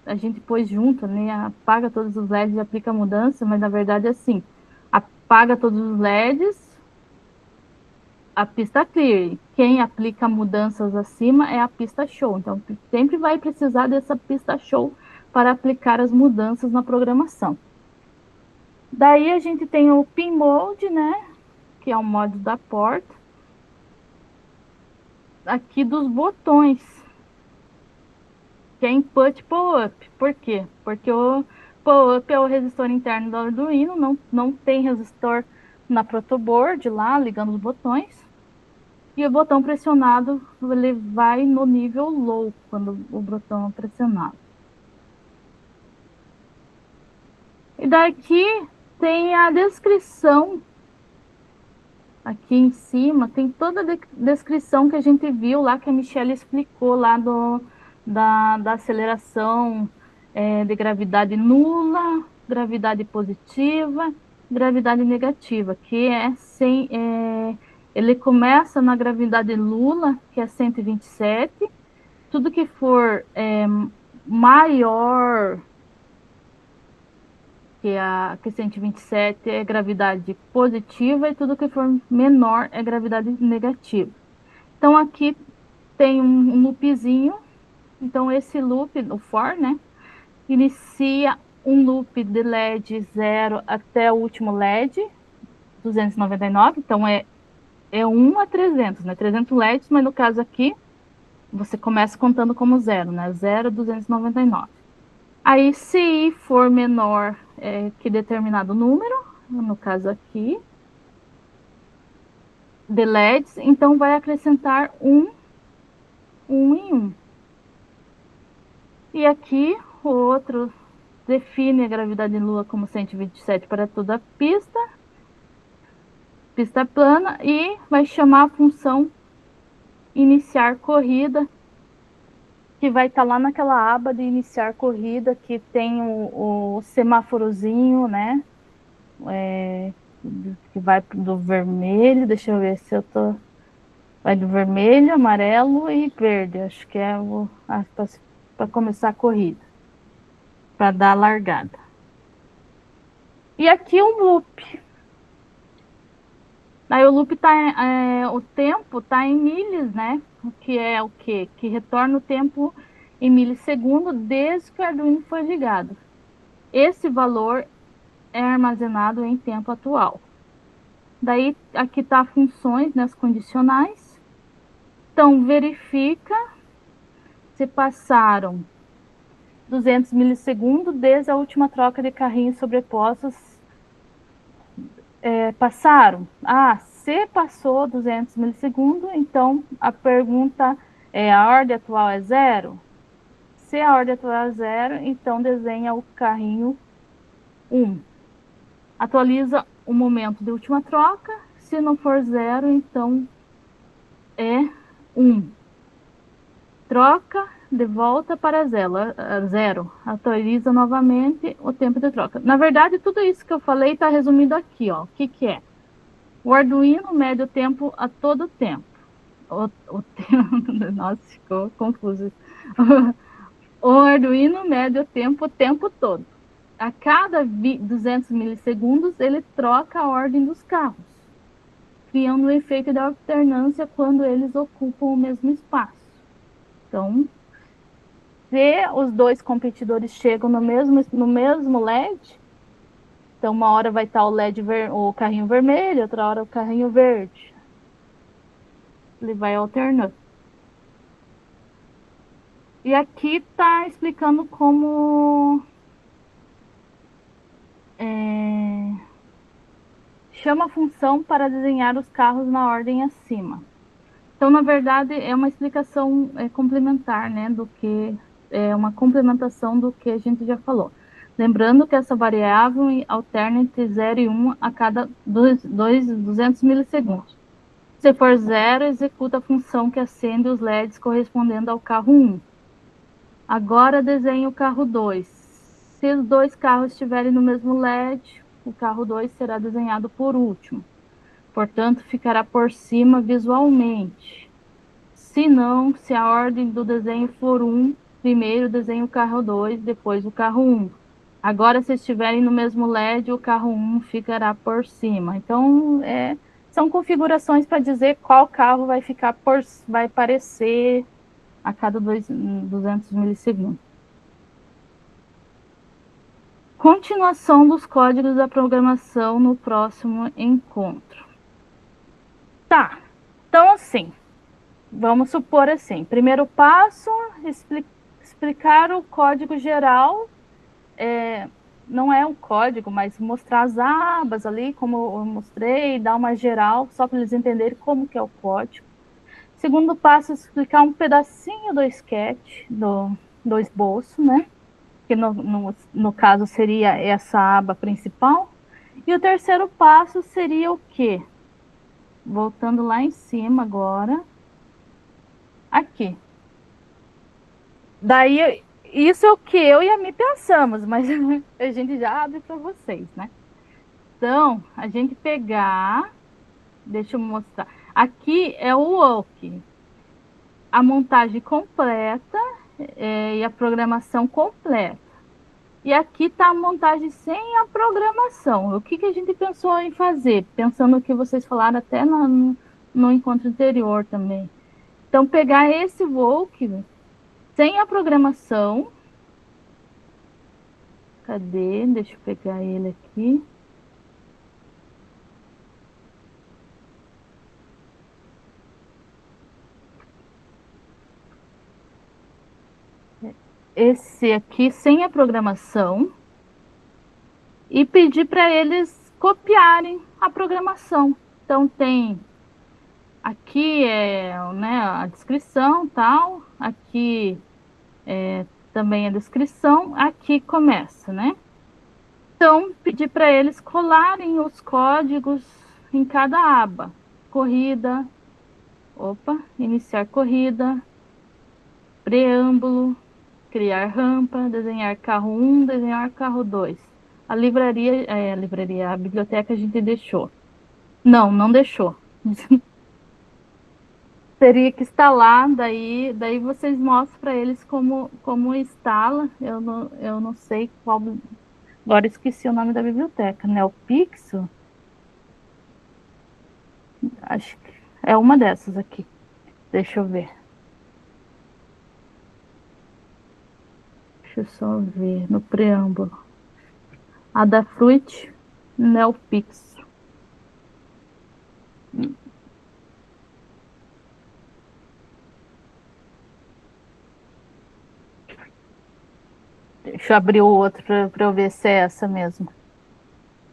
a gente pôs junto, né? Apaga todos os LEDs e aplica a mudança, mas na verdade é assim. Apaga todos os LEDs, a pista clear. Quem aplica mudanças acima é a pista show. Então, sempre vai precisar dessa pista show para aplicar as mudanças na programação. Daí a gente tem o pin mode, né? Que é o modo da porta. Aqui dos botões, que é input pull-up. Por quê? Porque o pull-up é o resistor interno do Arduino, não tem resistor na protoboard lá, ligando os botões. E o botão pressionado, ele vai no nível low, quando o botão é pressionado. E daqui tem a descrição, aqui em cima, tem toda a descrição que a gente viu lá, que a Michelle explicou lá da aceleração de gravidade nula, gravidade positiva, gravidade negativa, que ele começa na gravidade nula, que é 127, tudo que for maior que 127 é gravidade positiva, e tudo que for menor é gravidade negativa. Então, aqui tem um loopzinho. Então, esse loop, o for, né, inicia um loop de LED 0 até o último LED, 299. Então, é 1 a 300, né, 300 LEDs, mas no caso aqui, você começa contando como 0, né, 0 a 299. Aí, se for menor que determinado número, no caso aqui, de LEDs, então vai acrescentar 1 em 1. E aqui, o outro define a gravidade lua como 127 para toda a pista plana, e vai chamar a função iniciar corrida, que vai estar lá naquela aba de iniciar corrida, que tem o semáforozinho, né? Que vai do vermelho, deixa eu ver se eu tô... Vai do vermelho, amarelo e verde, acho que é para começar a corrida, para dar a largada. E aqui um loop. Aí o loop o tempo tá em milhas, né? Que é o quê? Que retorna o tempo em milissegundo desde que o Arduino foi ligado. Esse valor é armazenado em tempo atual. Daí aqui tá funções, né, as condicionais. Então verifica se passaram 200 milissegundos desde a última troca de carrinhos sobrepostos. Passaram? Se passou 200 milissegundos, então a pergunta é: a ordem atual é 0? Se a ordem atual é 0, então desenha o carrinho 1. Atualiza o momento de última troca. Se não for 0, então é 1. Troca de volta para 0. Atualiza novamente o tempo de troca. Na verdade, tudo isso que eu falei está resumido aqui, ó. O que é? O Arduino mede o tempo a todo tempo. Nossa, ficou confuso. O Arduino mede o tempo todo. A cada 200 milissegundos, ele troca a ordem dos carros, criando um efeito de alternância quando eles ocupam o mesmo espaço. Então, se os dois competidores chegam no mesmo LED, então uma hora vai estar o carrinho vermelho, outra hora o carrinho verde. Ele vai alternando. E aqui está explicando como chama a função para desenhar os carros na ordem acima. Então, na verdade, é uma explicação complementar, né, do que é uma complementação do que a gente já falou. Lembrando que essa variável alterna entre 0 e 1 a cada 200 milissegundos. Se for 0, executa a função que acende os LEDs correspondendo ao carro 1. Agora desenhe o carro 2. Se os dois carros estiverem no mesmo LED, o carro 2 será desenhado por último. Portanto, ficará por cima visualmente. Se não, se a ordem do desenho for 1, primeiro desenhe o carro 2, depois o carro 1. Agora, se estiverem no mesmo LED, o carro 1 ficará por cima. Então, são configurações para dizer qual carro vai aparecer a cada 200 milissegundos. Continuação dos códigos da programação no próximo encontro. Tá, então assim, vamos supor assim, primeiro passo, explicar o código geral, não é um código, mas mostrar as abas ali, como eu mostrei, dar uma geral, só para eles entenderem como que é o código. Segundo passo, explicar um pedacinho do sketch, do esboço, né? Que no caso seria essa aba principal. E o terceiro passo seria o quê? Voltando lá em cima agora. Aqui. Daí, isso é o que eu e a Mi pensamos, mas a gente já abre para vocês, né? Então, a gente pegar... Deixa eu mostrar. Aqui é o walk. A montagem completa e a programação completa. E aqui está a montagem sem a programação. O que a gente pensou em fazer? Pensando no que vocês falaram até no encontro anterior também. Então, pegar esse walk sem a programação. Cadê? Deixa eu pegar ele aqui. Esse aqui sem a programação e pedir para eles copiarem a programação. Então tem aqui né, a descrição tal, aqui também a descrição, aqui começa, né? Então pedir para eles colarem os códigos em cada aba. Corrida, iniciar corrida. preâmbulo, criar rampa, desenhar carro 1, desenhar carro 2. A a biblioteca a gente deixou. Não deixou. Teria que instalar, daí vocês mostram para eles como instala. Eu não sei qual. Agora esqueci o nome da biblioteca, NeoPixel? Acho que é uma dessas aqui. Deixa eu ver. Deixa eu só ver no preâmbulo. Adafruit NeoPixel. Deixa eu abrir o outro para eu ver se é essa mesmo.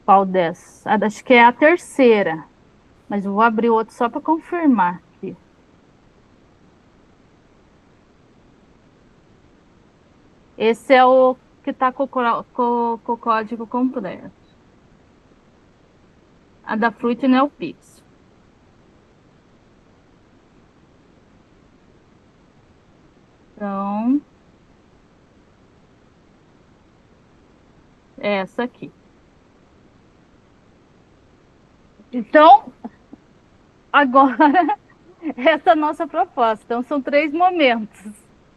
Qual dessas? Acho que é a terceira. Mas eu vou abrir o outro só para confirmar aqui. Esse é o que está com o código completo. Adafruit NeoPixel. Então, é essa aqui. Então, agora, essa é a nossa proposta. Então, são 3 momentos,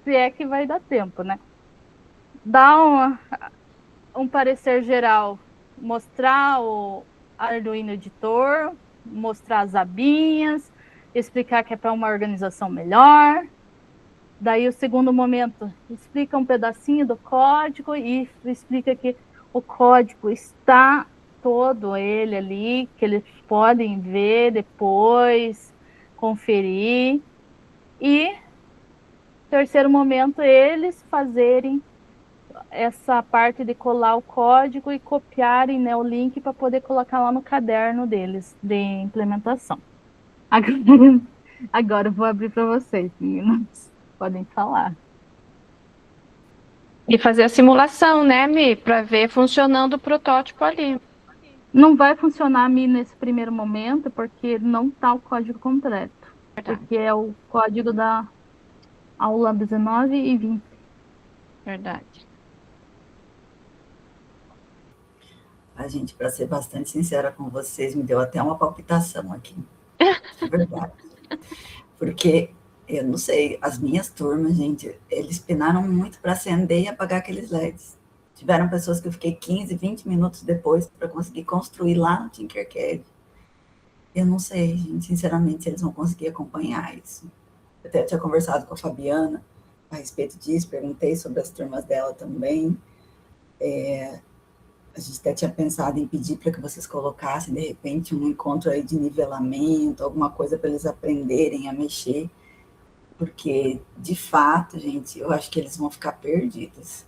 se é que vai dar tempo, né? Dar um parecer geral, mostrar o Arduino Editor, mostrar as abinhas, explicar que é para uma organização melhor. Daí, o segundo momento, explica um pedacinho do código e explica que o código está todo ele ali, que eles podem ver depois, conferir. E, terceiro momento, eles fazerem essa parte de colar o código e copiarem, né, o link para poder colocar lá no caderno deles, de implementação. Agora eu vou abrir para vocês, meninas. Podem falar. E fazer a simulação, né, Mi? Para ver funcionando o protótipo ali. Não vai funcionar, Mi, nesse primeiro momento, porque não está o código completo. Verdade. Porque é o código da aula 19 e 20. Verdade. A gente, para ser bastante sincera com vocês, me deu até uma palpitação aqui. De verdade. Porque, eu não sei, as minhas turmas, gente, eles penaram muito para acender e apagar aqueles LEDs. Tiveram pessoas que eu fiquei 15, 20 minutos depois para conseguir construir lá no Tinkercad. Eu não sei, gente, sinceramente, se eles vão conseguir acompanhar isso. Eu até tinha conversado com a Fabiana a respeito disso, perguntei sobre as turmas dela também. A gente até tinha pensado em pedir para que vocês colocassem, de repente, um encontro aí de nivelamento, alguma coisa para eles aprenderem a mexer, porque, de fato, gente, eu acho que eles vão ficar perdidos.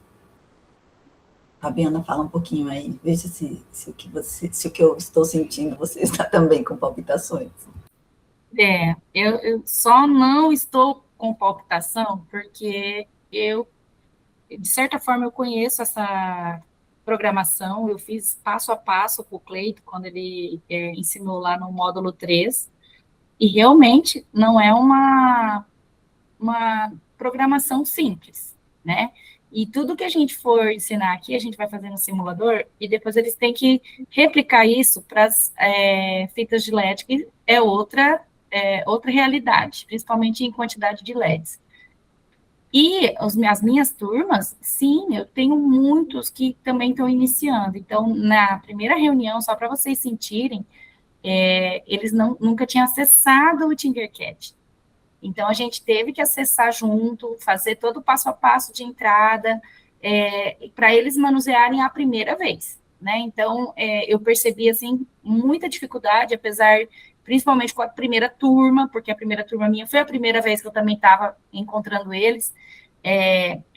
Fabiana, fala um pouquinho aí, veja se o que eu estou sentindo, você está também com palpitações. Eu só não estou com palpitação porque de certa forma, eu conheço essa programação, eu fiz passo a passo com o Cleito, quando ele ensinou lá no módulo 3, e realmente não é uma programação simples, né? E tudo que a gente for ensinar aqui, a gente vai fazer no simulador, e depois eles têm que replicar isso para as fitas de LED, que é outra realidade, principalmente em quantidade de LEDs. E as minhas turmas, sim, eu tenho muitos que também estão iniciando. Então, na primeira reunião, só para vocês sentirem, eles nunca tinham acessado o Tinkercad. Então, a gente teve que acessar junto, fazer todo o passo a passo de entrada, para eles manusearem a primeira vez, né? Então, eu percebi, assim, muita dificuldade, apesar, principalmente com a primeira turma, porque a primeira turma minha foi a primeira vez que eu também estava encontrando eles,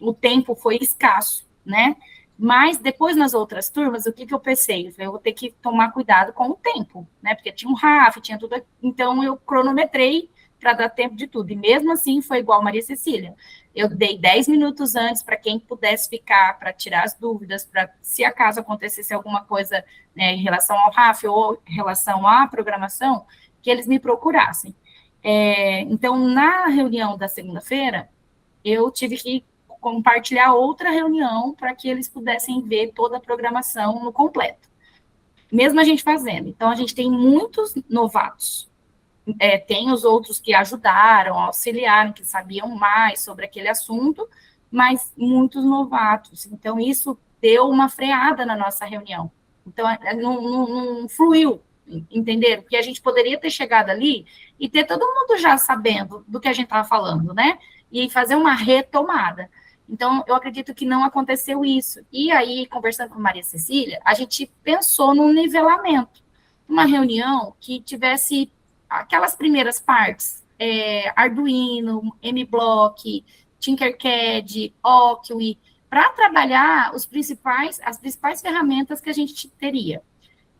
o tempo foi escasso, né? Mas depois, nas outras turmas, o que eu pensei? Eu vou ter que tomar cuidado com o tempo, né? Porque tinha um RAF, tinha tudo, então eu cronometrei para dar tempo de tudo. E mesmo assim, foi igual Maria Cecília. Eu dei 10 minutos antes para quem pudesse ficar, para tirar as dúvidas, para se acaso acontecesse alguma coisa, né, em relação ao RAF ou em relação à programação, que eles me procurassem. Então, na reunião da segunda-feira, eu tive que compartilhar outra reunião para que eles pudessem ver toda a programação no completo. Mesmo a gente fazendo. Então, a gente tem muitos novatos. Tem os outros que ajudaram, auxiliaram, que sabiam mais sobre aquele assunto, mas muitos novatos. Então, isso deu uma freada na nossa reunião. Então, não fluiu, entenderam? Porque a gente poderia ter chegado ali e ter todo mundo já sabendo do que a gente estava falando, né? E fazer uma retomada. Então, eu acredito que não aconteceu isso. E aí, conversando com Maria Cecília, a gente pensou num nivelamento. Uma reunião que tivesse aquelas primeiras partes, Arduino, MBlock, Tinkercad, Ocui, para trabalhar as principais ferramentas que a gente teria.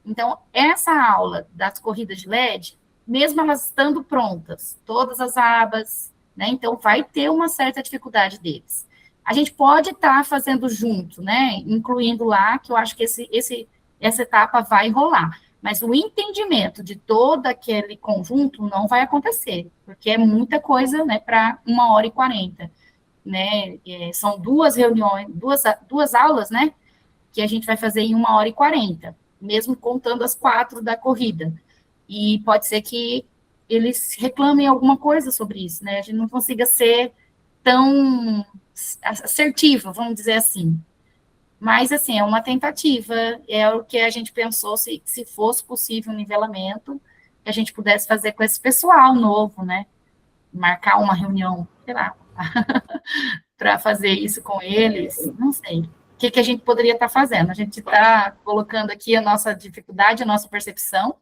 Então, essa aula das corridas de LED, mesmo elas estando prontas, todas as abas, né, então vai ter uma certa dificuldade deles. A gente pode estar fazendo junto, né, incluindo lá, que eu acho que essa etapa vai rolar. Mas o entendimento de todo aquele conjunto não vai acontecer, porque é muita coisa, né, para 1h40, né, são 2 reuniões, duas aulas, né, que a gente vai fazer em 1h40, mesmo contando as 4 da corrida, e pode ser que eles reclamem alguma coisa sobre isso, né, a gente não consiga ser tão assertiva, vamos dizer assim. Mas, assim, é uma tentativa, é o que a gente pensou, se fosse possível um nivelamento, que a gente pudesse fazer com esse pessoal novo, né? Marcar uma reunião, sei lá, para fazer isso com eles, não sei. O que a gente poderia estar fazendo? A gente está colocando aqui a nossa dificuldade, a nossa percepção,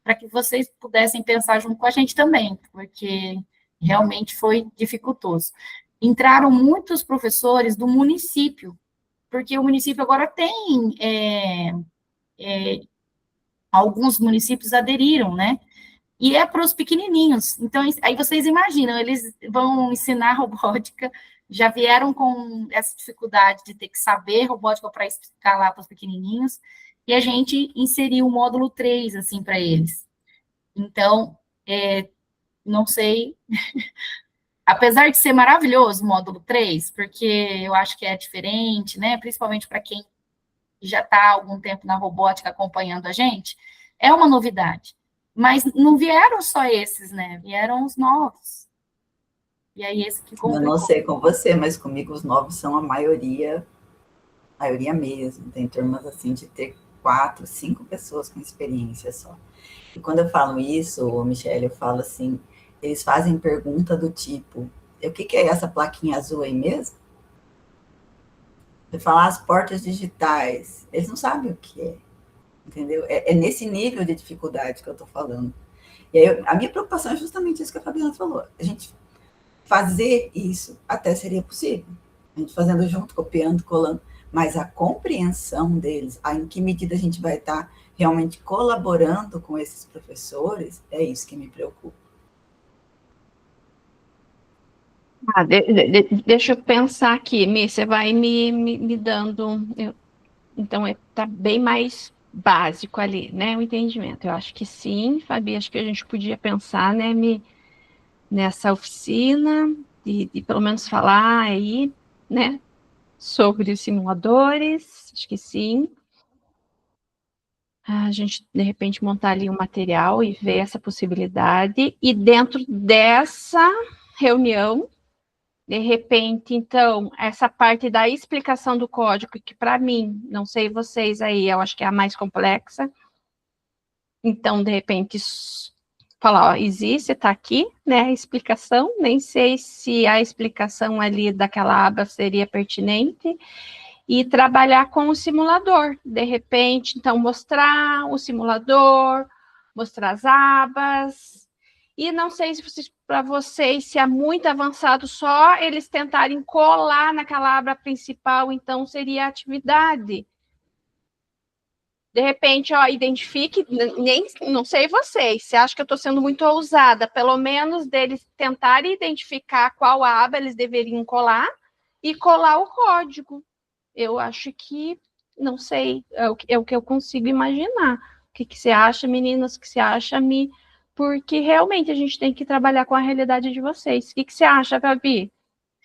para que vocês pudessem pensar junto com a gente também, porque realmente foi dificultoso. Entraram muitos professores do município, porque o município agora tem, alguns municípios aderiram, né? E é para os pequenininhos. Então, aí vocês imaginam, eles vão ensinar robótica, já vieram com essa dificuldade de ter que saber robótica para explicar lá para os pequenininhos, e a gente inseriu o módulo 3, assim, para eles. Então, não sei... Apesar de ser maravilhoso o módulo 3, porque eu acho que é diferente, né? Principalmente para quem já está há algum tempo na robótica acompanhando a gente, é uma novidade. Mas não vieram só esses, né? Vieram os novos. E aí esse que complicou. Eu não sei com você, mas comigo os novos são a maioria mesmo. Tem turmas assim de ter 4, 5 pessoas com experiência só. E quando eu falo isso, Michele, eu falo assim, eles fazem pergunta do tipo, o que é essa plaquinha azul aí mesmo? Eu falar as portas digitais, eles não sabem o que é, entendeu? É nesse nível de dificuldade que eu estou falando. E aí, a minha preocupação é justamente isso que a Fabiana falou. A gente fazer isso até seria possível. A gente fazendo junto, copiando, colando, mas a compreensão deles, em que medida a gente vai estar realmente colaborando com esses professores, é isso que me preocupa. Deixa eu pensar aqui, Mi, você vai me dando... Então, está bem mais básico ali, né, o entendimento. Eu acho que sim, Fabi, acho que a gente podia pensar, né, nessa oficina, de pelo menos falar aí, né, sobre os simuladores, acho que sim. A gente, de repente, montar ali um material e ver essa possibilidade, e dentro dessa reunião, de repente, então, essa parte da explicação do código, que para mim, não sei vocês aí, eu acho que é a mais complexa. Então, de repente, falar, ó, existe, está aqui, né, a explicação, nem sei se a explicação ali daquela aba seria pertinente, e trabalhar com o simulador. De repente, então, mostrar o simulador, mostrar as abas. E não sei se para vocês, se é muito avançado, só eles tentarem colar naquela aba principal, então seria a atividade. De repente, ó, identifique, não sei vocês, se acha que eu estou sendo muito ousada, pelo menos deles tentarem identificar qual aba eles deveriam colar e colar o código. Eu acho que, não sei, é o que eu consigo imaginar. O que você acha, meninas? O que você acha, Mi? Porque realmente a gente tem que trabalhar com a realidade de vocês. O que você acha, Gabi?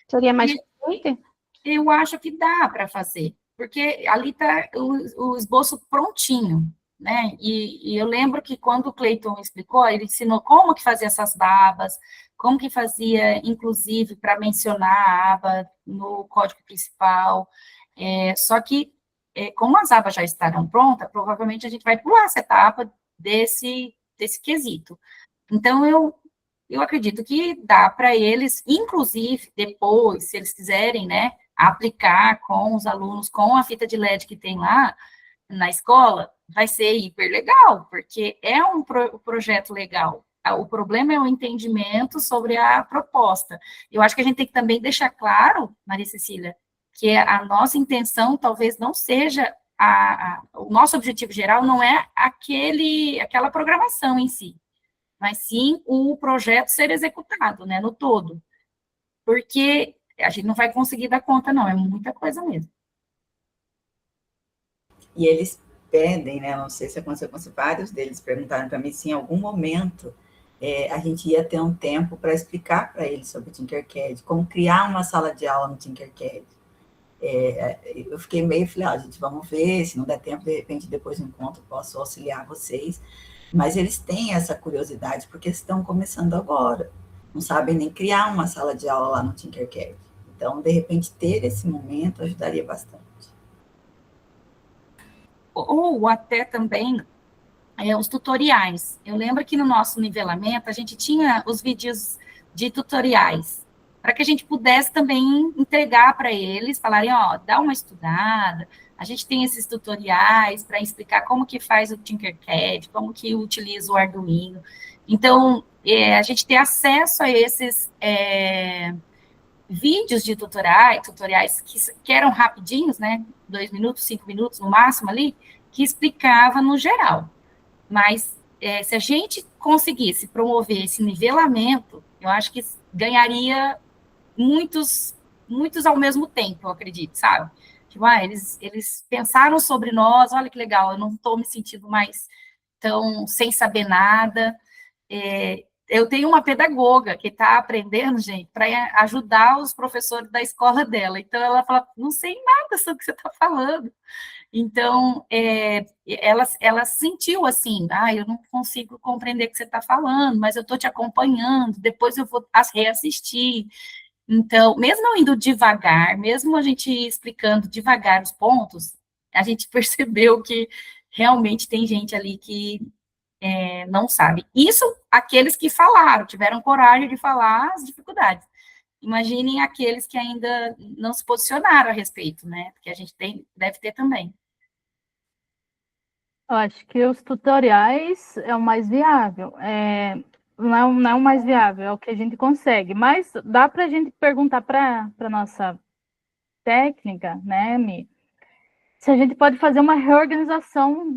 Seria mais frequente? Eu acho que dá para fazer, porque ali está o esboço prontinho, né? E eu lembro que quando o Cleiton explicou, ele ensinou como que fazia essas abas, como que fazia, inclusive, para mencionar a aba no código principal. Só que, como as abas já estarão prontas, provavelmente a gente vai pular essa etapa desse quesito. Então, eu acredito que dá para eles, inclusive, depois, se eles quiserem, né, aplicar com os alunos, com a fita de LED que tem lá na escola, vai ser hiper legal, porque é um projeto legal. O problema é o entendimento sobre a proposta. Eu acho que a gente tem que também deixar claro, Maria Cecília, que a nossa intenção talvez não seja o nosso objetivo geral não é aquela programação em si, mas sim o projeto ser executado, né, no todo. Porque a gente não vai conseguir dar conta, não, é muita coisa mesmo. E eles pedem, né, não sei se aconteceu com vários deles, perguntaram para mim se em algum momento a gente ia ter um tempo para explicar para eles sobre o Tinkercad, como criar uma sala de aula no Tinkercad. Eu fiquei meio, falei, gente, vamos ver, se não der tempo, de repente, depois do encontro, posso auxiliar vocês. Mas eles têm essa curiosidade, porque estão começando agora, não sabem nem criar uma sala de aula lá no Tinkercad. Então, de repente, ter esse momento ajudaria bastante. Ou até também os tutoriais. Eu lembro que no nosso nivelamento, a gente tinha os vídeos de tutoriais, para que a gente pudesse também entregar para eles, falarem, dá uma estudada, a gente tem esses tutoriais para explicar como que faz o Tinkercad, como que utiliza o Arduino. Então, a gente ter acesso a esses vídeos de tutoriais que eram rapidinhos, né, 2 minutos, 5 minutos no máximo ali, que explicava no geral. Mas se a gente conseguisse promover esse nivelamento, eu acho que ganharia muitos ao mesmo tempo, eu acredito, sabe? Tipo, eles pensaram sobre nós, olha que legal, eu não estou me sentindo mais tão sem saber nada. Eu tenho uma pedagoga que está aprendendo, gente, para ajudar os professores da escola dela. Então, ela fala, não sei nada sobre o que você está falando. Então, ela sentiu assim, eu não consigo compreender o que você está falando, mas eu estou te acompanhando, depois eu vou reassistir. Então, mesmo eu indo devagar, mesmo a gente explicando devagar os pontos, a gente percebeu que realmente tem gente ali que não sabe. Isso, aqueles que falaram, tiveram coragem de falar as dificuldades. Imaginem aqueles que ainda não se posicionaram a respeito, né? Porque a gente deve ter também. Eu acho que os tutoriais é o mais viável. Não é o mais viável, é o que a gente consegue. Mas dá para a gente perguntar para a nossa técnica, né, Mi? Se a gente pode fazer uma reorganização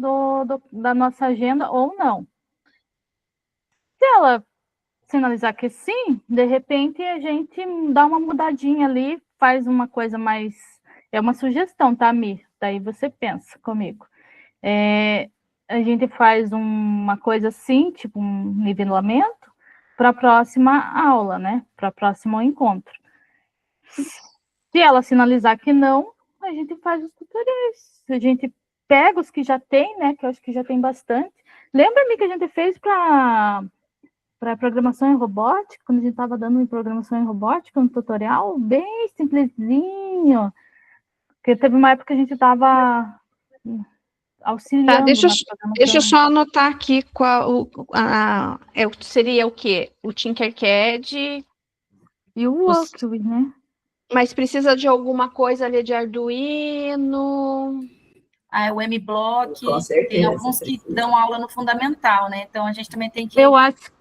da nossa agenda ou não. Se ela sinalizar que sim, de repente a gente dá uma mudadinha ali, faz uma coisa mais... É uma sugestão, tá, Mi? Daí você pensa comigo. A gente faz uma coisa assim, tipo um nivelamento, para a próxima aula, né? Para o próximo encontro. Se ela sinalizar que não, a gente faz os tutoriais. A gente pega os que já tem, né? Que eu acho que já tem bastante. Lembra-me que a gente fez para programação em robótica, quando a gente estava dando em programação em robótica, um tutorial bem simplesinho. Porque teve uma época que a gente estava auxiliando. Tá, deixa eu só anotar aqui seria o quê? O Tinkercad e o Walkthrough, né? Mas precisa de alguma coisa ali de Arduino? O MBlock, Com certeza, tem alguns que dão aula no fundamental, né? Então a gente também tem que... Eu acho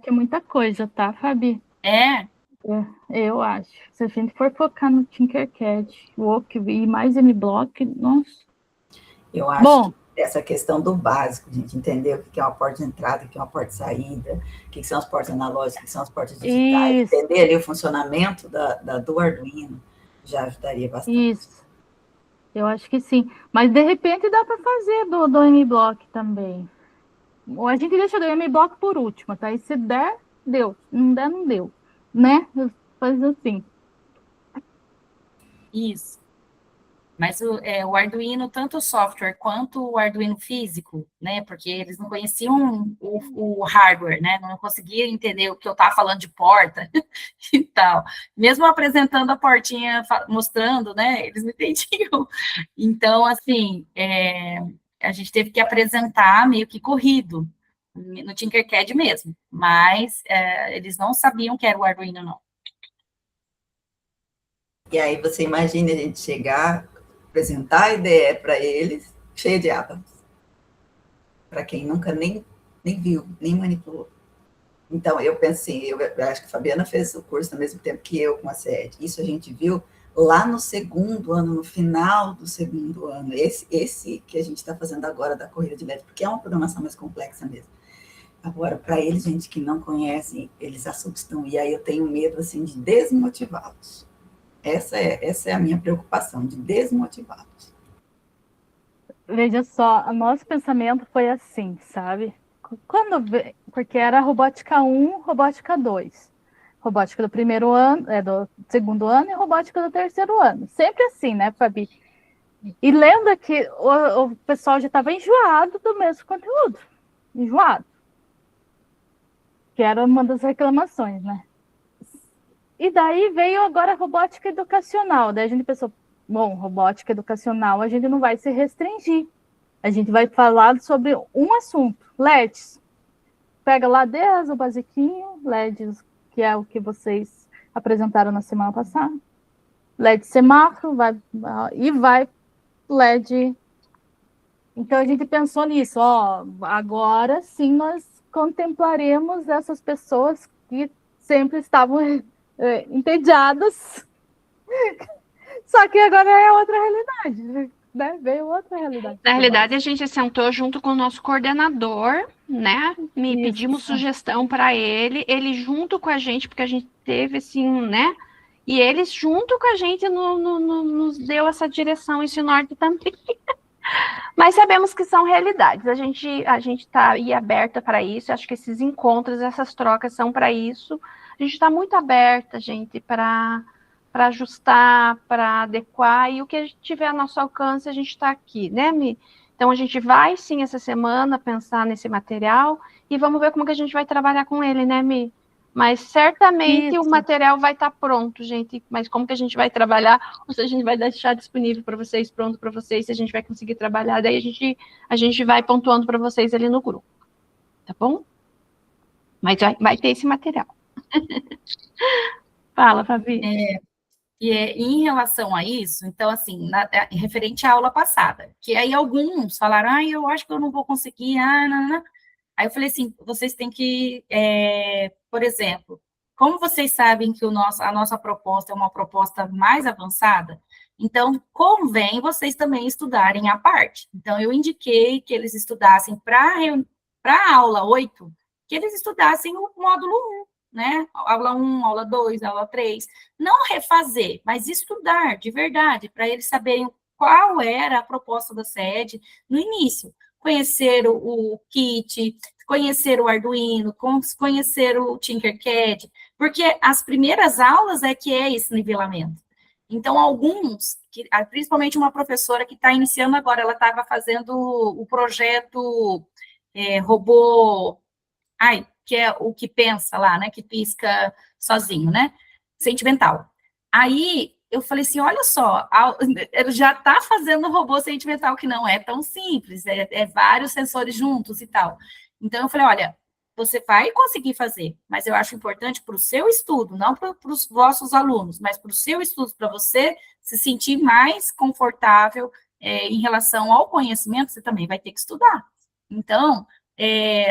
que é muita coisa, tá, Fabi? Eu acho. Se a gente for focar no Tinkercad, Walkthrough e mais MBlock, nossa. Eu acho que essa questão do básico, a gente entender o que é uma porta de entrada, o que é uma porta de saída, o que são as portas analógicas, o que são as portas digitais, entender ali o funcionamento do Arduino, já ajudaria bastante. Isso. Eu acho que sim. Mas, de repente, dá para fazer do MBlock também. Ou a gente deixa do MBlock por último, tá? E se der, deu. Não der, não deu. né? Faz assim. Isso. Mas o Arduino, tanto o software quanto o Arduino físico, né? Porque eles não conheciam o hardware, né? Não conseguiam entender o que eu estava falando de porta e tal. Mesmo apresentando a portinha, mostrando, né? Eles não entendiam. Então, assim, a gente teve que apresentar meio que corrido, no Tinkercad mesmo. Mas eles não sabiam que era o Arduino, não. E aí você imagina a gente chegar, apresentar a ideia para eles, cheia de abas. Para quem nunca nem viu, nem manipulou. Então, eu pensei, eu acho que a Fabiana fez o curso ao mesmo tempo que eu com a SED. Isso a gente viu lá no segundo ano, no final do segundo ano. Esse que a gente está fazendo agora da corrida de LED, porque é uma programação mais complexa mesmo. Agora, para eles, gente que não conhece, eles assustam. E aí eu tenho medo, assim, de desmotivá-los. Essa é a minha preocupação, de desmotivá-los. Veja só, o nosso pensamento foi assim, sabe? Porque era robótica 1, robótica 2. Robótica do primeiro ano, do segundo ano e robótica do terceiro ano. Sempre assim, né, Fabi? E lembra que o pessoal já estava enjoado do mesmo conteúdo. Enjoado. Que era uma das reclamações, né? E daí veio agora a robótica educacional. Daí a gente pensou, bom, robótica educacional a gente não vai se restringir. A gente vai falar sobre um assunto, LEDs. Pega lá desde o basiquinho, LEDs, que é o que vocês apresentaram na semana passada. LED semáforo, vai LED. Então a gente pensou nisso, agora sim nós contemplaremos essas pessoas que sempre estavam entediadas. Só que agora é outra realidade, né? Veio outra realidade. Na realidade, a gente sentou junto com o nosso coordenador, né? Pedimos sugestão para ele junto com a gente, porque a gente teve assim, né? E eles junto com a gente nos deu essa direção, esse norte também. Mas sabemos que são realidades. A gente está aí aberta para isso. Acho que esses encontros, essas trocas são para isso. A gente está muito aberta, gente, para ajustar, para adequar, e o que a gente tiver a nosso alcance, a gente está aqui, né, Mi? Então, a gente vai, sim, essa semana, pensar nesse material, e vamos ver como que a gente vai trabalhar com ele, né, Mi? Mas, certamente, o material vai estar pronto, gente, mas como que a gente vai trabalhar, ou se a gente vai deixar disponível para vocês, pronto para vocês, se a gente vai conseguir trabalhar, daí a gente vai pontuando para vocês ali no grupo, tá bom? Mas vai ter esse material. Fala, Fabi. E em relação a isso, então, assim, referente à aula passada, que aí alguns falaram, eu acho que eu não vou conseguir, não. Aí eu falei assim, vocês têm que, por exemplo, como vocês sabem que a nossa proposta é uma proposta mais avançada, então convém vocês também estudarem a parte. Então, eu indiquei que eles estudassem para a aula 8, que eles estudassem o módulo 1, né? Aula 1, aula 2, aula 3. Não refazer, mas estudar de verdade, para eles saberem qual era a proposta da SED no início. Conhecer o kit, conhecer o Arduino, conhecer o Tinkercad, porque as primeiras aulas é que é esse nivelamento. Então, alguns, principalmente uma professora que está iniciando agora, ela estava fazendo o projeto robô, que é o que pensa lá, né, que pisca sozinho, né, sentimental. Aí, eu falei assim, olha só, ele já está fazendo robô sentimental, que não é tão simples, é vários sensores juntos e tal. Então, eu falei, olha, você vai conseguir fazer, mas eu acho importante para o seu estudo, não para os vossos alunos, mas para o seu estudo, para você se sentir mais confortável em relação ao conhecimento, você também vai ter que estudar. Então,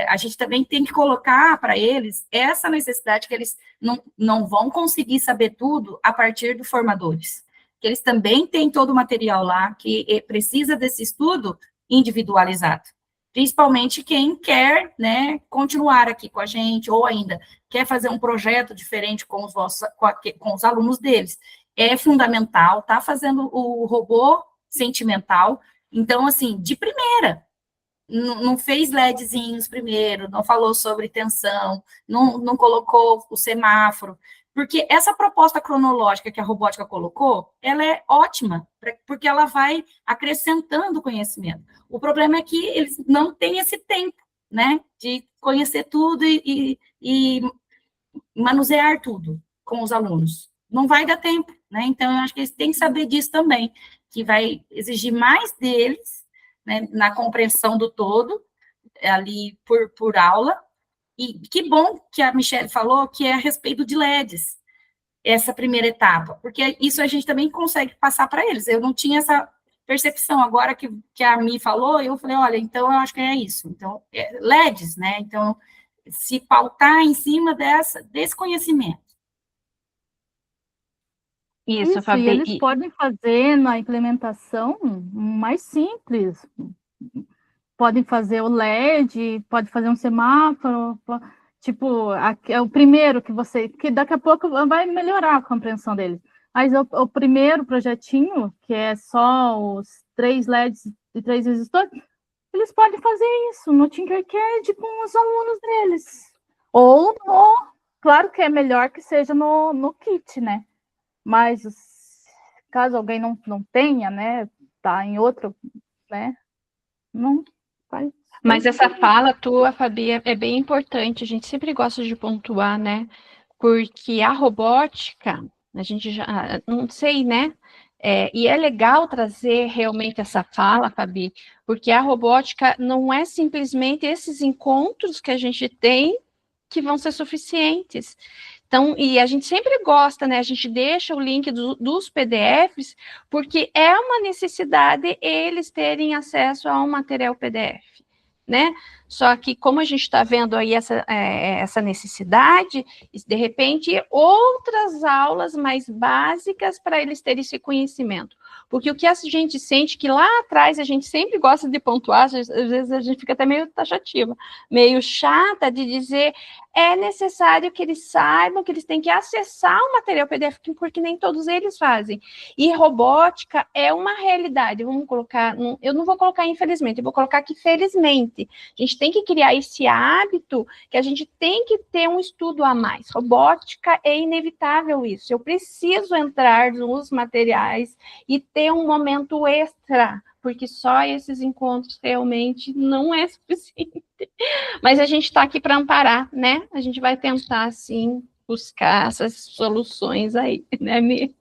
a gente também tem que colocar para eles essa necessidade que eles não vão conseguir saber tudo a partir dos formadores. Que eles também têm todo o material lá que precisa desse estudo individualizado. Principalmente quem quer, né, continuar aqui com a gente, ou ainda quer fazer um projeto diferente com os alunos deles. É fundamental, tá fazendo o robô sentimental. Então, assim, de primeira, não fez LEDzinhos primeiro, não falou sobre tensão, não colocou o semáforo. Porque essa proposta cronológica que a robótica colocou, ela é ótima, porque ela vai acrescentando conhecimento. O problema é que eles não têm esse tempo, né, de conhecer tudo e manusear tudo com os alunos. Não vai dar tempo, né? Então, eu acho que eles têm que saber disso também, que vai exigir mais deles, né, na compreensão do todo, ali por aula. E que bom que a Michelle falou que é a respeito de LEDs, essa primeira etapa, porque isso a gente também consegue passar para eles. Eu não tinha essa percepção, agora que a Mi falou, eu falei, olha, então eu acho que é isso. Então, LEDs, né? Então, se pautar em cima desse conhecimento. Isso, Fabi. E eles podem fazer na implementação mais simples. Podem fazer o LED, pode fazer um semáforo, tipo, é o primeiro que daqui a pouco vai melhorar a compreensão deles. Mas o primeiro projetinho, que é só os 3 LEDs e 3 resistores, eles podem fazer isso no Tinkercad com os alunos deles. Ou claro que é melhor que seja no kit, né? Mas caso alguém não tenha, né, tá em outro, né, não faz. Mas essa fala tua, Fabi, é bem importante, a gente sempre gosta de pontuar, né, porque a robótica, a gente já, não sei, né, e é legal trazer realmente essa fala, Fabi, porque a robótica não é simplesmente esses encontros que a gente tem que vão ser suficientes. Então, e a gente sempre gosta, né? A gente deixa o link dos PDFs, porque é uma necessidade eles terem acesso a um material PDF, né? Só que como a gente está vendo aí essa necessidade, de repente, outras aulas mais básicas para eles terem esse conhecimento. Porque o que a gente sente que lá atrás a gente sempre gosta de pontuar, às vezes a gente fica até meio taxativa, meio chata de dizer, é necessário que eles saibam que eles têm que acessar o material PDF, porque nem todos eles fazem. E robótica é uma realidade, vamos colocar, eu não vou colocar infelizmente, eu vou colocar que felizmente. A gente tem que criar esse hábito que a gente tem que ter um estudo a mais. Robótica é inevitável isso. Eu preciso entrar nos materiais e ter um momento extra, porque só esses encontros realmente não é suficiente. Mas a gente está aqui para amparar, né? A gente vai tentar, sim, buscar essas soluções aí, né, Mi?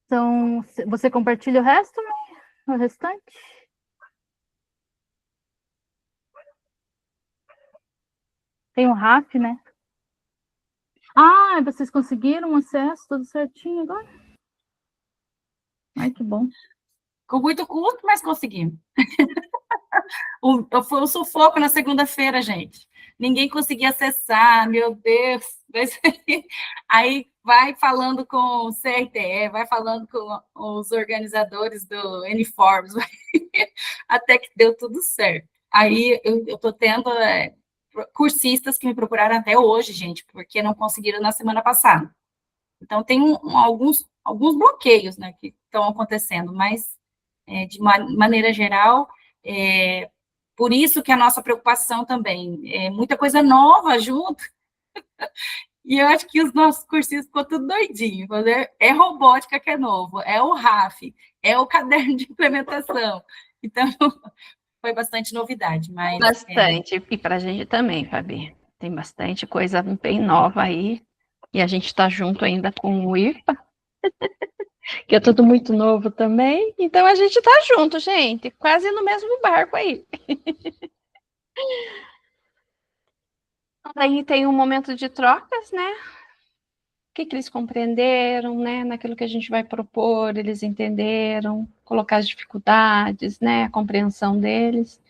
Então, você compartilha o resto, né? O restante? Tem o RAF, né? Ah, vocês conseguiram acesso tudo certinho agora? Ai, que bom. Com muito custo, mas conseguimos. Foi um sufoco na segunda-feira, gente. Ninguém conseguia acessar, meu Deus. Aí vai falando com o CRTE, vai falando com os organizadores do Uniformes, até que deu tudo certo. Aí eu estou tendo cursistas que me procuraram até hoje, gente, porque não conseguiram na semana passada. Então, tem alguns bloqueios, né, que estão acontecendo, mas, de maneira geral, por isso que a nossa preocupação também é muita coisa nova junto, e eu acho que os nossos cursinhos ficou tudo doidinho, é robótica que é novo, é o RAF, é o caderno de implementação, então, foi bastante novidade, mas... Bastante, e para a gente também, Fabi, tem bastante coisa bem nova aí, e a gente está junto ainda com o IFA, que é tudo muito novo também, então a gente está junto, gente, quase no mesmo barco aí. Aí tem um momento de trocas, né? O que eles compreenderam, né? Naquilo que a gente vai propor, eles entenderam, colocar as dificuldades, né? A compreensão deles.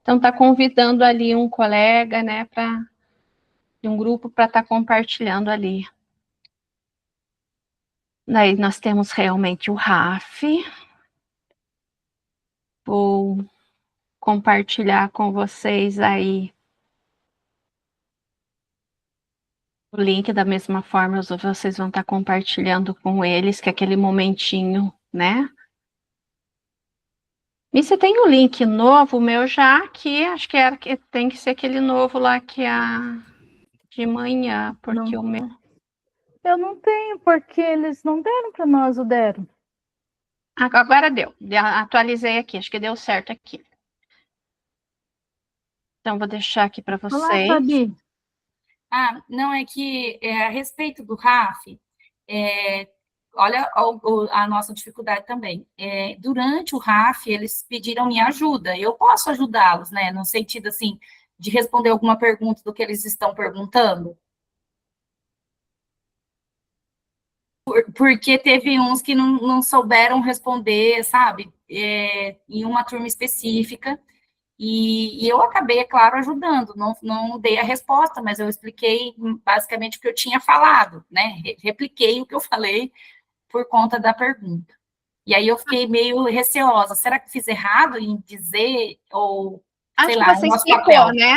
Então, está convidando ali um colega, né? De um grupo para estar compartilhando ali. Daí nós temos realmente o RAF. Vou compartilhar com vocês aí o link da mesma forma, vocês vão estar compartilhando com eles, que é aquele momentinho, né? E se tem o link novo, o meu já aqui, acho que tem que ser aquele novo lá que é de manhã, porque o meu... Eu não tenho, porque eles não deram para nós, o deram. Agora deu. Atualizei aqui, acho que deu certo aqui. Então, vou deixar aqui para vocês. Olá, Fabi. Não, é que a respeito do RAF, olha a nossa dificuldade também. Durante o RAF, eles pediram minha ajuda. Eu posso ajudá-los, né? No sentido, assim, de responder alguma pergunta do que eles estão perguntando. Porque teve uns que não souberam responder, sabe? Em uma turma específica. E eu acabei, é claro, ajudando. Não dei a resposta, mas eu expliquei basicamente o que eu tinha falado, né? Repliquei o que eu falei por conta da pergunta. E aí eu fiquei meio receosa. Será que fiz errado em dizer, ou, sei Acho que lá, o você nosso explicou, papel? né?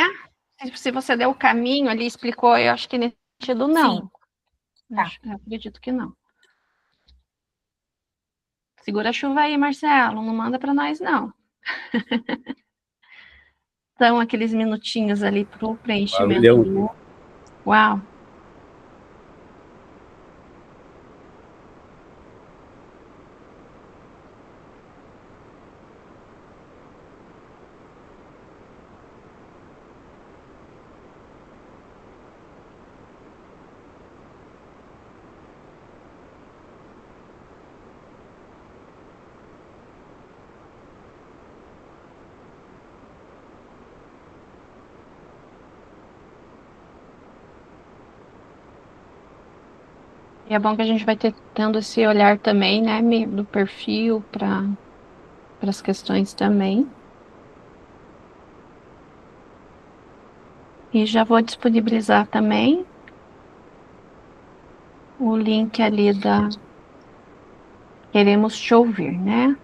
Se você deu o caminho ali, explicou, eu acho que nesse sentido, não. Sim. Tá. Eu acredito que não. Segura a chuva aí, Marcelo. Não manda para nós, não. Então, aqueles minutinhos ali para o preenchimento do... Uau! E é bom que a gente vai tendo esse olhar também, né, do perfil para as questões também. E já vou disponibilizar também o link ali da Queremos Te Ouvir, né?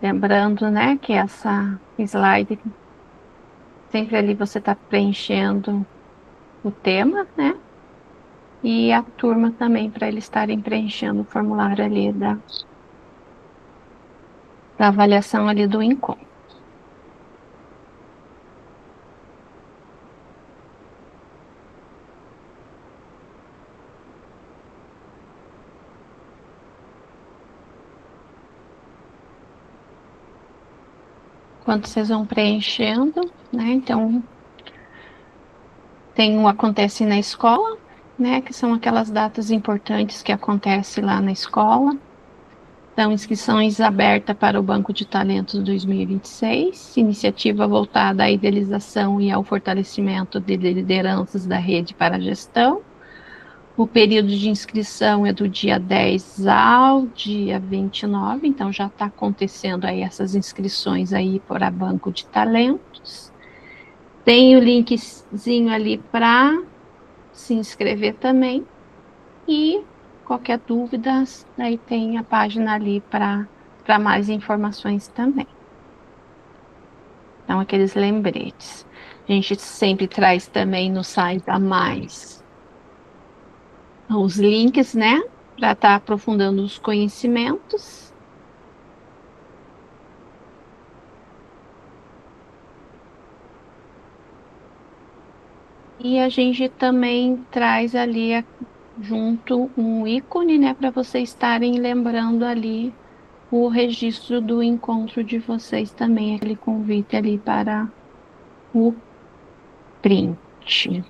Lembrando, né, que essa slide, sempre ali você está preenchendo o tema, né? E a turma também, para eles estarem preenchendo o formulário ali da avaliação ali do encontro. Quando vocês vão preenchendo, né? Então, tem o Acontece na Escola, né? Que são aquelas datas importantes que acontecem lá na escola. Então, inscrições abertas para o Banco de Talentos 2026, iniciativa voltada à idealização e ao fortalecimento de lideranças da rede para a gestão. O período de inscrição é do dia 10 ao dia 29, então já está acontecendo aí essas inscrições aí para Banco de Talentos. Tem o linkzinho ali para se inscrever também. E qualquer dúvida, aí tem a página ali para mais informações também. Então, aqueles lembretes. A gente sempre traz também no site a mais os links, né? Para estar aprofundando os conhecimentos. E a gente também traz ali junto um ícone, né? Para vocês estarem lembrando ali o registro do encontro de vocês também, aquele convite ali para o print.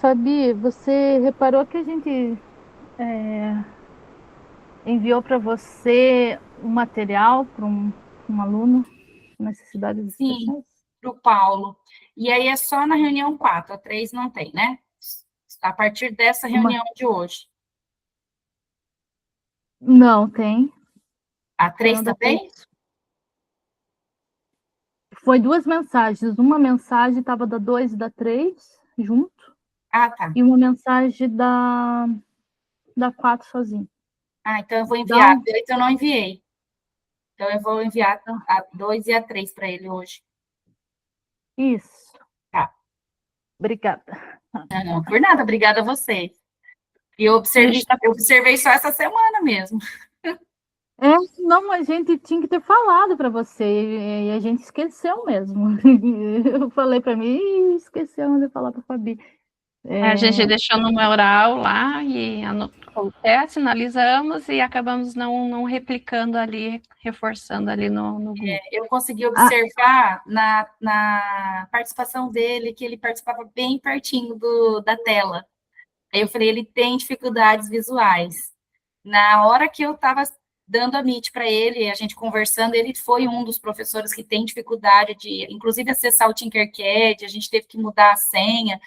Fabi, você reparou que a gente é, enviou para você um material para um aluno com necessidades Sim, especiais? para o Paulo. E aí é só na reunião 4, a 3 não tem, né? A partir dessa Uma... reunião de hoje. Não, tem. A Tem 3 o da 3. também? Foi duas mensagens. Uma mensagem estava da 2 e da 3 junto, Ah, tá. e uma mensagem da 4 sozinho. Ah, então eu vou Dá enviar. um... Eu não enviei. Então eu vou enviar Tá. a 2 e a 3 para ele hoje. Isso. Tá. Obrigada. Não, não, por nada, obrigada a vocês. E A gente tá... eu observei só essa semana mesmo. Não, a gente tinha que ter falado para você e a gente esqueceu mesmo. Eu falei para mim e esquecemos de falar para a Fabi. A gente deixou no mural lá e até sinalizamos e acabamos não replicando ali, reforçando ali no grupo. Eu consegui Ah, observar na participação dele que ele participava bem pertinho da tela. Aí eu falei, ele tem dificuldades visuais. Na hora que eu estava dando a Meet para ele, a gente conversando, ele foi um dos professores que tem dificuldade de, inclusive, acessar o Tinkercad, a gente teve que mudar a senha.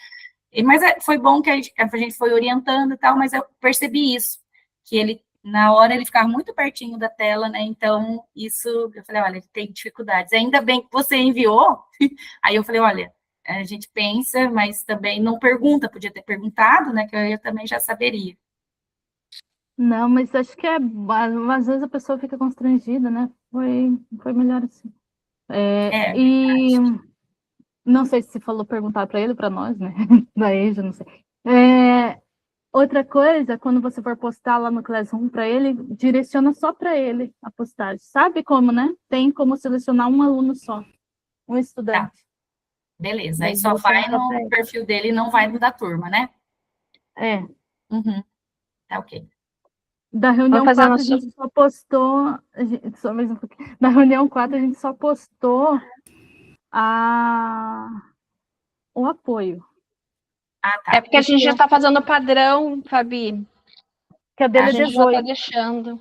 Mas foi bom que a gente foi orientando e tal, mas eu percebi isso, que ele, na hora, ele ficava muito pertinho da tela, né? Então, isso, eu falei, olha, ele tem dificuldades. Ainda bem que você enviou, aí eu falei, olha, a gente pensa, mas também não pergunta, podia ter perguntado, né? Que eu também já saberia. não, mas acho que às vezes a pessoa fica constrangida, né? Foi melhor assim. É, E não sei se falou perguntar para ele, para nós, né? Daí já não sei. Outra coisa, quando você for postar lá no Classroom para ele, direciona só para ele a postagem. Sabe como, né? Tem como selecionar um aluno só, um tá, estudante. beleza. Aí Daí só direciona vai só para no ele. perfil dele e não vai no da turma, né? É. Uhum, tá ok. Da Vamos reunião fazer 4 a nosso... gente só postou. Só mais um pouquinho. Da reunião 4 a gente só postou a, o apoio. Ah, É tá. porque a gente já está fazendo o padrão, Fabi. Que a A dele é gente já está 18. deixando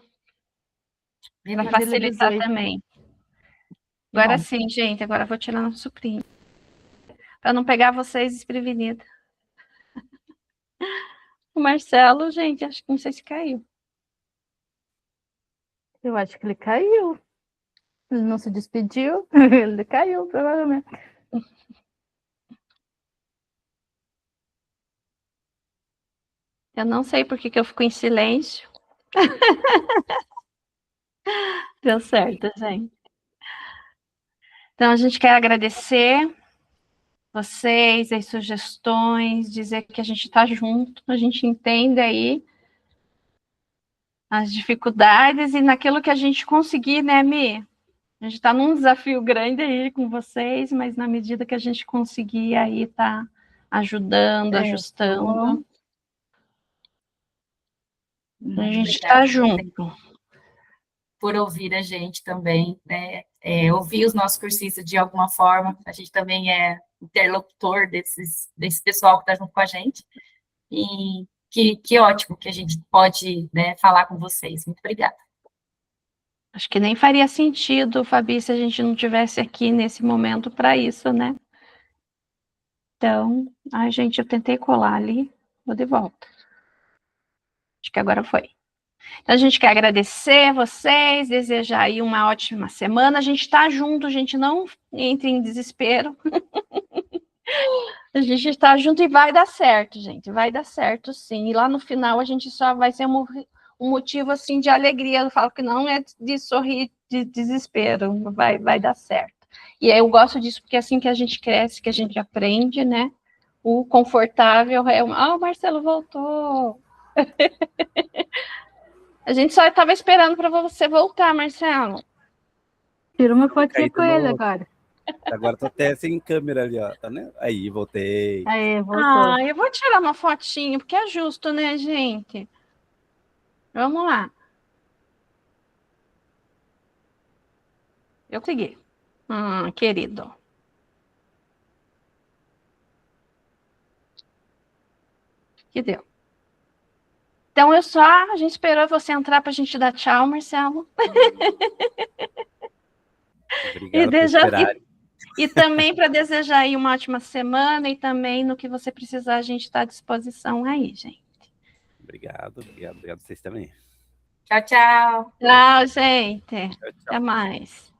para Beleza. A dele é facilitar 18. também. Que Agora bom. sim, gente, agora eu vou tirar nosso print. Para não pegar vocês desprevenidos. O Marcelo, gente, acho que não sei se caiu. Eu acho que ele caiu. Ele não se despediu. Ele caiu, provavelmente. Eu não sei por que eu fico em silêncio. Deu certo, gente. Então, a gente quer agradecer vocês, as sugestões, dizer que a gente está junto, a gente entende aí as dificuldades e naquilo que a gente conseguir, né, Mi? A gente está num desafio grande aí com vocês, mas na medida que a gente conseguir aí tá ajudando, ajustando. A gente está Obrigada junto. por ouvir a gente também, né? Ouvir os nossos cursistas de alguma forma. A gente também é interlocutor desse pessoal que está junto com a gente. E que ótimo que a gente pode, né, falar com vocês. Muito obrigada. Acho que nem faria sentido, Fabi, se a gente não tivesse aqui nesse momento para isso, né? Então, ai, gente, eu tentei colar ali, vou de volta. Acho que agora foi. Então, a gente quer agradecer vocês, desejar aí uma ótima semana. A gente está junto, a gente não entre em desespero. A gente está junto e vai dar certo, gente. Vai dar certo, sim. E lá no final a gente só vai ser um motivo assim de alegria. Eu falo que não é de sorrir de desespero. Vai dar certo. E aí eu gosto disso porque é assim que a gente cresce, que a gente aprende, né? O confortável é o Marcelo voltou. A gente só estava esperando para você voltar, Marcelo. Tira uma fotinha Caído com ele no... agora. Agora tô até sem câmera ali, ó. Tá, né? Aí, voltei. Aí, voltou. Eu vou tirar uma fotinho, porque é justo, né, gente? Vamos lá. Eu segui. Querido. que deu. Então, a gente esperou você entrar para a gente dar tchau, Marcelo. Obrigado e também para desejar aí uma ótima semana e também no que você precisar, a gente está à disposição aí, gente. Obrigado vocês também. Tchau, tchau. Tchau, gente. Tchau, tchau. Até mais.